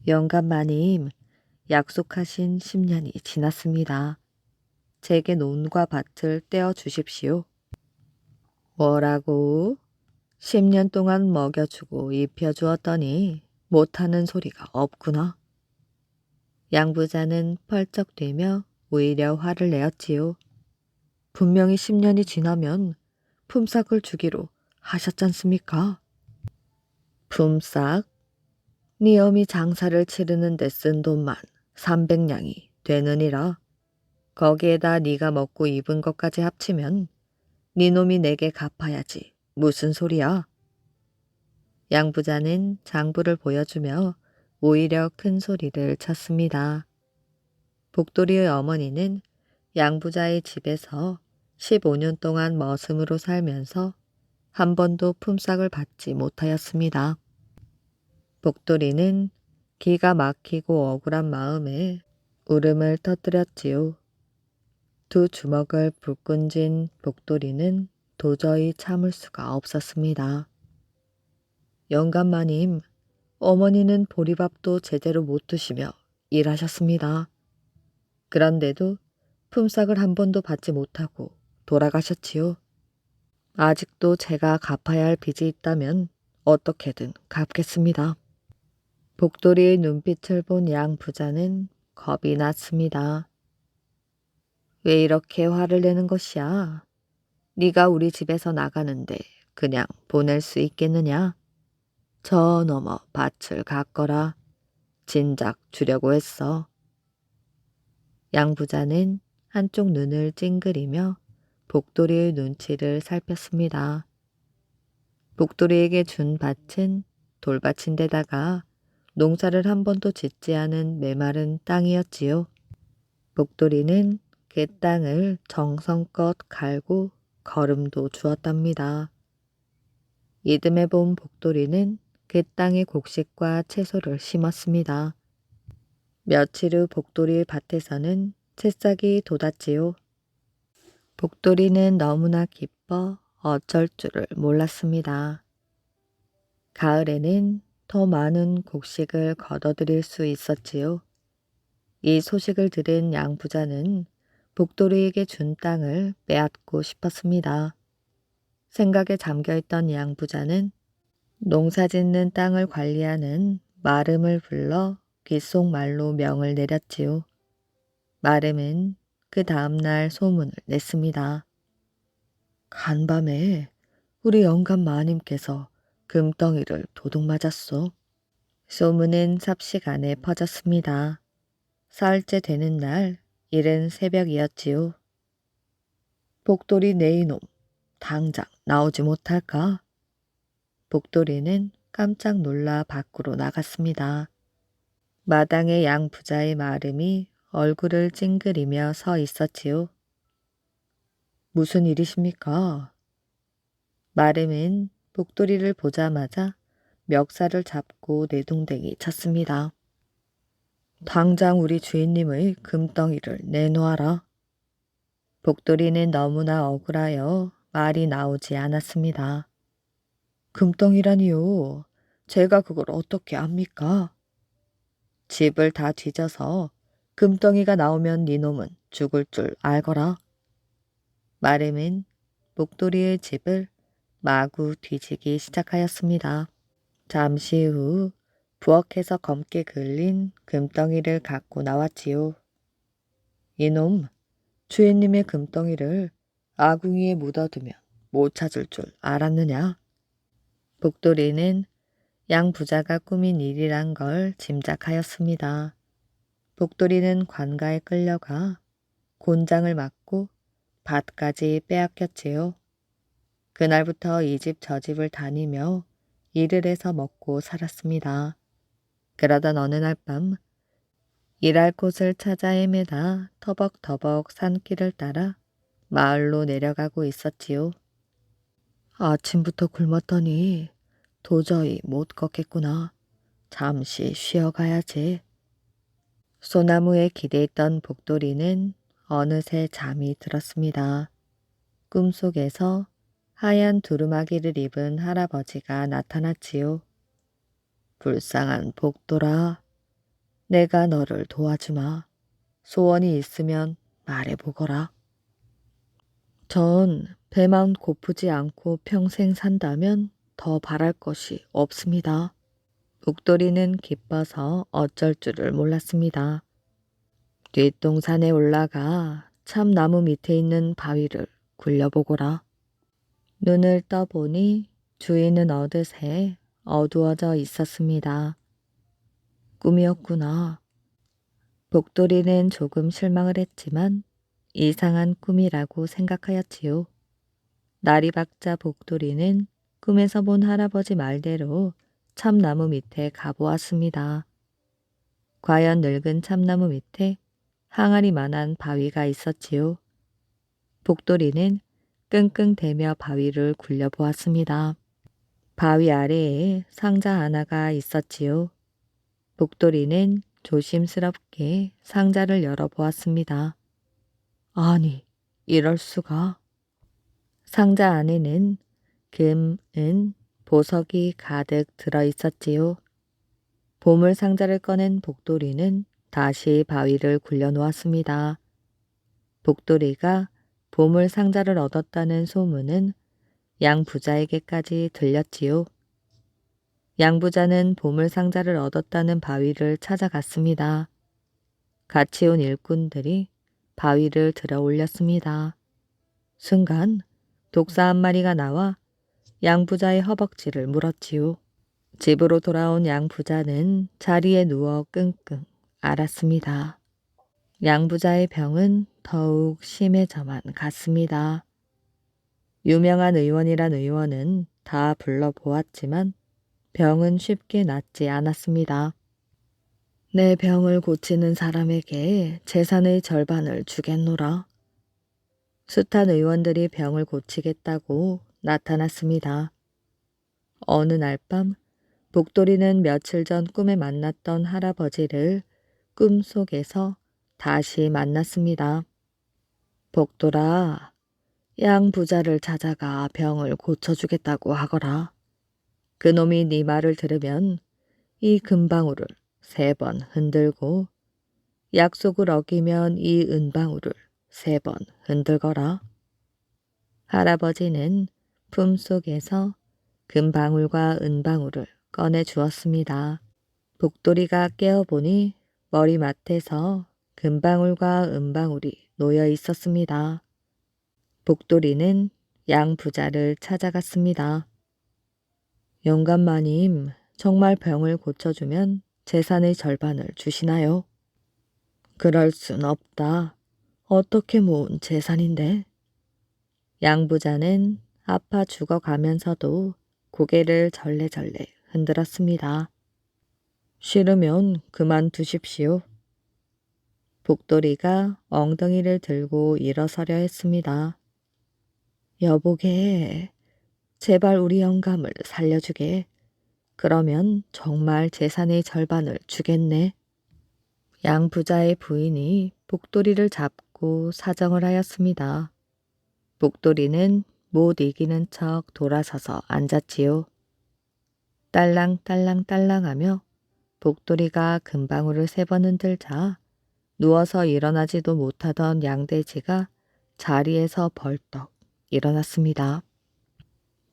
영감마님, 약속하신 10년이 지났습니다. 제게 논과 밭을 떼어 주십시오. 뭐라고? 10년 동안 먹여주고 입혀주었더니 못하는 소리가 없구나. 양부자는 펄쩍대며 오히려 화를 내었지요. 분명히 10년이 지나면 품삯을 주기로 하셨잖습니까? 품삯? 네 어미 장사를 치르는 데 쓴 돈만 300냥이 되느니라. 거기에다 네가 먹고 입은 것까지 합치면 네 놈이 내게 갚아야지. 무슨 소리야? 양부자는 장부를 보여주며 오히려 큰 소리를 쳤습니다. 복돌이의 어머니는 양부자의 집에서 15년 동안 머슴으로 살면서 한 번도 품삯을 받지 못하였습니다. 복돌이는 기가 막히고 억울한 마음에 울음을 터뜨렸지요. 두 주먹을 불끈 쥔 복돌이는 도저히 참을 수가 없었습니다. 영감마님, 어머니는 보리밥도 제대로 못 드시며 일하셨습니다. 그런데도 품삯을 한 번도 받지 못하고 돌아가셨지요. 아직도 제가 갚아야 할 빚이 있다면 어떻게든 갚겠습니다. 복돌이의 눈빛을 본 양 부자는 겁이 났습니다. 왜 이렇게 화를 내는 것이야? 네가 우리 집에서 나가는데 그냥 보낼 수 있겠느냐? 저 너머 밭을 가거라. 진작 주려고 했어. 양 부자는 한쪽 눈을 찡그리며 복돌이의 눈치를 살폈습니다. 복돌이에게 준 밭은 돌밭인데다가 농사를 한 번도 짓지 않은 메마른 땅이었지요. 복돌이는 그 땅을 정성껏 갈고 거름도 주었답니다. 이듬해 본 복돌이는 그 땅에 곡식과 채소를 심었습니다. 며칠 후 복돌이 밭에서는 새싹이 돋았지요. 복돌이는 너무나 기뻐 어쩔 줄을 몰랐습니다. 가을에는 더 많은 곡식을 거둬들일 수 있었지요. 이 소식을 들은 양 부자는 복돌이에게 준 땅을 빼앗고 싶었습니다. 생각에 잠겨있던 양 부자는 농사 짓는 땅을 관리하는 마름을 불러 귓속말로 명을 내렸지요. 마름은 그 다음날 소문을 냈습니다. 간밤에 우리 영감 마님께서 금덩이를 도둑 맞았소. 소문은 삽시간에 퍼졌습니다. 사흘째 되는 날 이른 새벽이었지요. 복돌이 내 이놈 당장 나오지 못할까? 복돌이는 깜짝 놀라 밖으로 나갔습니다. 마당에 양 부자의 마름이 얼굴을 찡그리며 서 있었지요. 무슨 일이십니까? 마름은 복돌이를 보자마자 멱살을 잡고 내동댕이 쳤습니다. 당장 우리 주인님의 금덩이를 내놓아라. 복돌이는 너무나 억울하여 말이 나오지 않았습니다. 금덩이라니요. 제가 그걸 어떻게 압니까? 집을 다 뒤져서 금덩이가 나오면 니놈은 죽을 줄 알거라. 마름은 복돌이의 집을 마구 뒤지기 시작하였습니다. 잠시 후 부엌에서 검게 그을린 금덩이를 갖고 나왔지요. 이놈, 주인님의 금덩이를 아궁이에 묻어두면 못 찾을 줄 알았느냐? 복돌이는 양 부자가 꾸민 일이란 걸 짐작하였습니다. 복돌이는 관가에 끌려가 곤장을 맞고 밭까지 빼앗겼지요. 그날부터 이 집 저 집을 다니며 일을 해서 먹고 살았습니다. 그러던 어느 날 밤 일할 곳을 찾아 헤매다 터벅터벅 산길을 따라 마을로 내려가고 있었지요. 아침부터 굶었더니 도저히 못 걷겠구나. 잠시 쉬어가야지. 소나무에 기대있던 복돌이는 어느새 잠이 들었습니다. 꿈속에서 하얀 두루마기를 입은 할아버지가 나타났지요. 불쌍한 복돌아, 내가 너를 도와주마. 소원이 있으면 말해보거라. 전 배만 고프지 않고 평생 산다면 더 바랄 것이 없습니다. 복돌이는 기뻐서 어쩔 줄을 몰랐습니다. 뒷동산에 올라가 참나무 밑에 있는 바위를 굴려보거라. 눈을 떠보니 주위는 어느새 어두워져 있었습니다. 꿈이었구나. 복돌이는 조금 실망을 했지만 이상한 꿈이라고 생각하였지요. 날이 밝자 복돌이는 꿈에서 본 할아버지 말대로 참나무 밑에 가보았습니다. 과연 늙은 참나무 밑에 항아리만한 바위가 있었지요. 복돌이는 끙끙대며 바위를 굴려보았습니다. 바위 아래에 상자 하나가 있었지요. 복돌이는 조심스럽게 상자를 열어보았습니다. 아니, 이럴 수가. 상자 안에는 금, 은, 보석이 가득 들어 있었지요. 보물 상자를 꺼낸 복돌이는 다시 바위를 굴려놓았습니다. 복돌이가 보물 상자를 얻었다는 소문은 양 부자에게까지 들렸지요. 양 부자는 보물 상자를 얻었다는 바위를 찾아갔습니다. 같이 온 일꾼들이 바위를 들어 올렸습니다. 순간 독사 한 마리가 나와 양 부자의 허벅지를 물었지요. 집으로 돌아온 양 부자는 자리에 누워 끙끙 앓았습니다. 양 부자의 병은 더욱 심해져만 갔습니다. 유명한 의원이란 의원은 다 불러보았지만 병은 쉽게 낫지 않았습니다. 내 병을 고치는 사람에게 재산의 절반을 주겠노라. 숱한 의원들이 병을 고치겠다고 나타났습니다. 어느 날 밤 복돌이는 며칠 전 꿈에 만났던 할아버지를 꿈속에서 다시 만났습니다. 복돌아, 양 부자를 찾아가 병을 고쳐주겠다고 하거라. 그놈이 네 말을 들으면 이 금방울을 3번 흔들고 약속을 어기면 이 은방울을 3번 흔들거라. 할아버지는 품속에서 금방울과 은방울을 꺼내 주었습니다. 복돌이가 깨어보니 머리맡에서 금방울과 은방울이 놓여 있었습니다. 복돌이는 양 부자를 찾아갔습니다. 영감마님, 정말 병을 고쳐주면 재산의 절반을 주시나요? 그럴 순 없다. 어떻게 모은 재산인데? 양 부자는 아파 죽어가면서도 고개를 절레절레 흔들었습니다. 싫으면 그만두십시오. 복돌이가 엉덩이를 들고 일어서려 했습니다. 여보게, 제발 우리 영감을 살려주게. 그러면 정말 재산의 절반을 주겠네. 양 부자의 부인이 복돌이를 잡고 사정을 하였습니다. 복돌이는 못 이기는 척 돌아서서 앉았지요. 딸랑딸랑딸랑하며 복돌이가 금방울을 3번 흔들자 누워서 일어나지도 못하던 양돼지가 자리에서 벌떡 일어났습니다.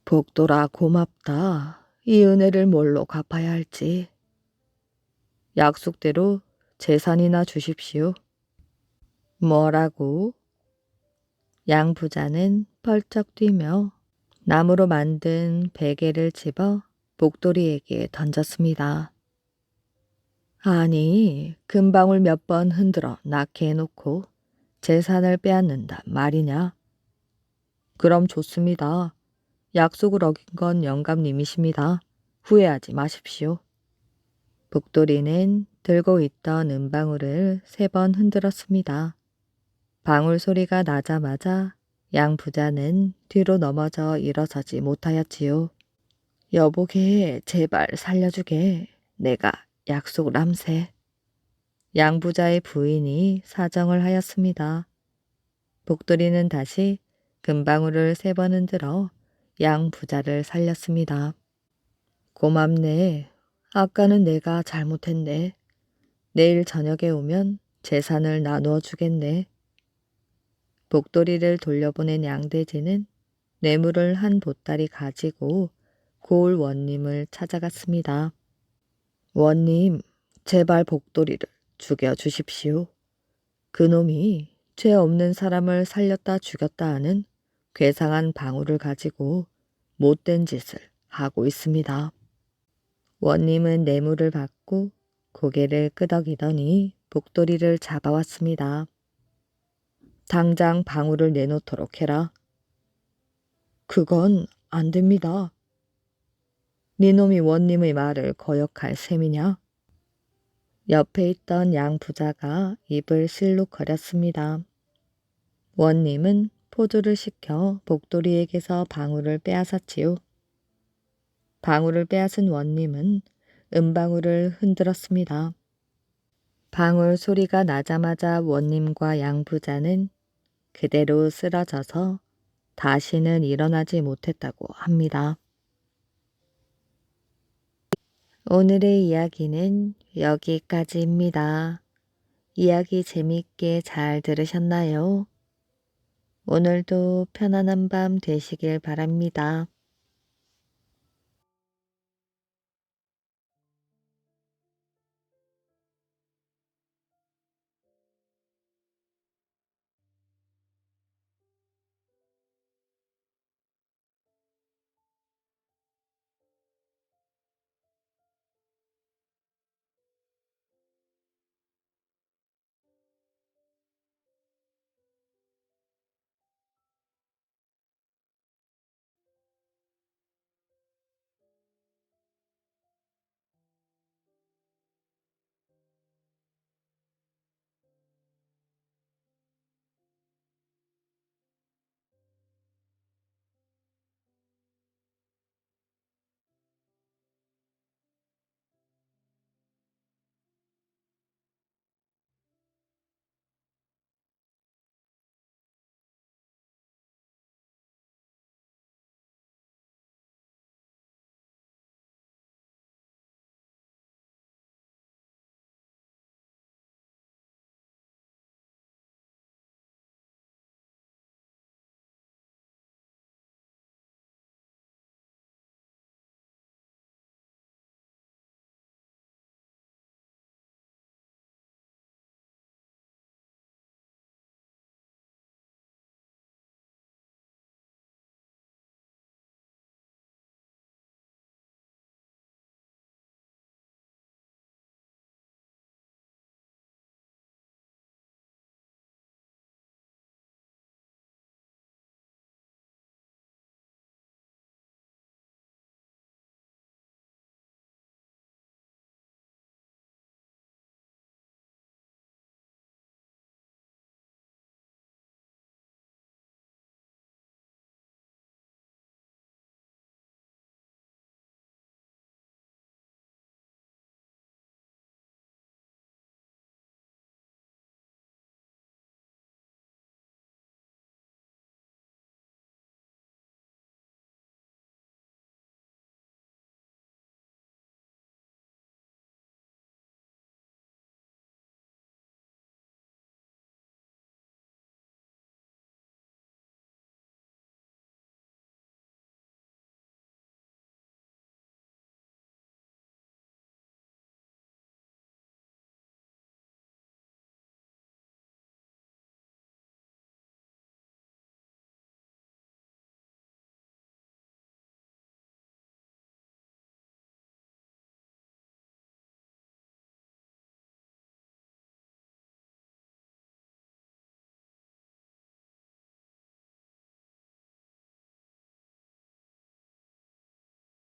복돌아, 고맙다. 이 은혜를 뭘로 갚아야 할지. 약속대로 재산이나 주십시오. 뭐라고? 양 부자는 펄쩍 뛰며 나무로 만든 베개를 집어 복돌이에게 던졌습니다. 아니, 금방울 몇 번 흔들어 낳게 해놓고 재산을 빼앗는다 말이냐? 그럼 좋습니다. 약속을 어긴 건 영감님이십니다. 후회하지 마십시오. 복돌이는 들고 있던 은방울을 3번 흔들었습니다. 방울 소리가 나자마자 양 부자는 뒤로 넘어져 일어서지 못하였지요. 여보게 제발 살려주게. 내가 약속을 암세. 양 부자의 부인이 사정을 하였습니다. 복돌이는 다시 금방울을 3번 흔들어 양 부자를 살렸습니다. 고맙네. 아까는 내가 잘못했네. 내일 저녁에 오면 재산을 나누어 주겠네. 복돌이를 돌려보낸 양돼지는 뇌물을 한 보따리 가지고 고을 원님을 찾아갔습니다. 원님, 제발 복돌이를 죽여주십시오. 그놈이 죄 없는 사람을 살렸다 죽였다 하는 괴상한 방울을 가지고 못된 짓을 하고 있습니다. 원님은 뇌물을 받고 고개를 끄덕이더니 복돌이를 잡아왔습니다. 당장 방울을 내놓도록 해라. 그건 안 됩니다. 니놈이 원님의 말을 거역할 셈이냐? 옆에 있던 양 부자가 입을 실룩거렸습니다. 원님은 포주를 시켜 복돌이에게서 방울을 빼앗았지요. 방울을 빼앗은 원님은 은방울을 흔들었습니다. 방울 소리가 나자마자 원님과 양 부자는 그대로 쓰러져서 다시는 일어나지 못했다고 합니다. 오늘의 이야기는 여기까지입니다. 이야기 재미있게 잘 들으셨나요? 오늘도 편안한 밤 되시길 바랍니다.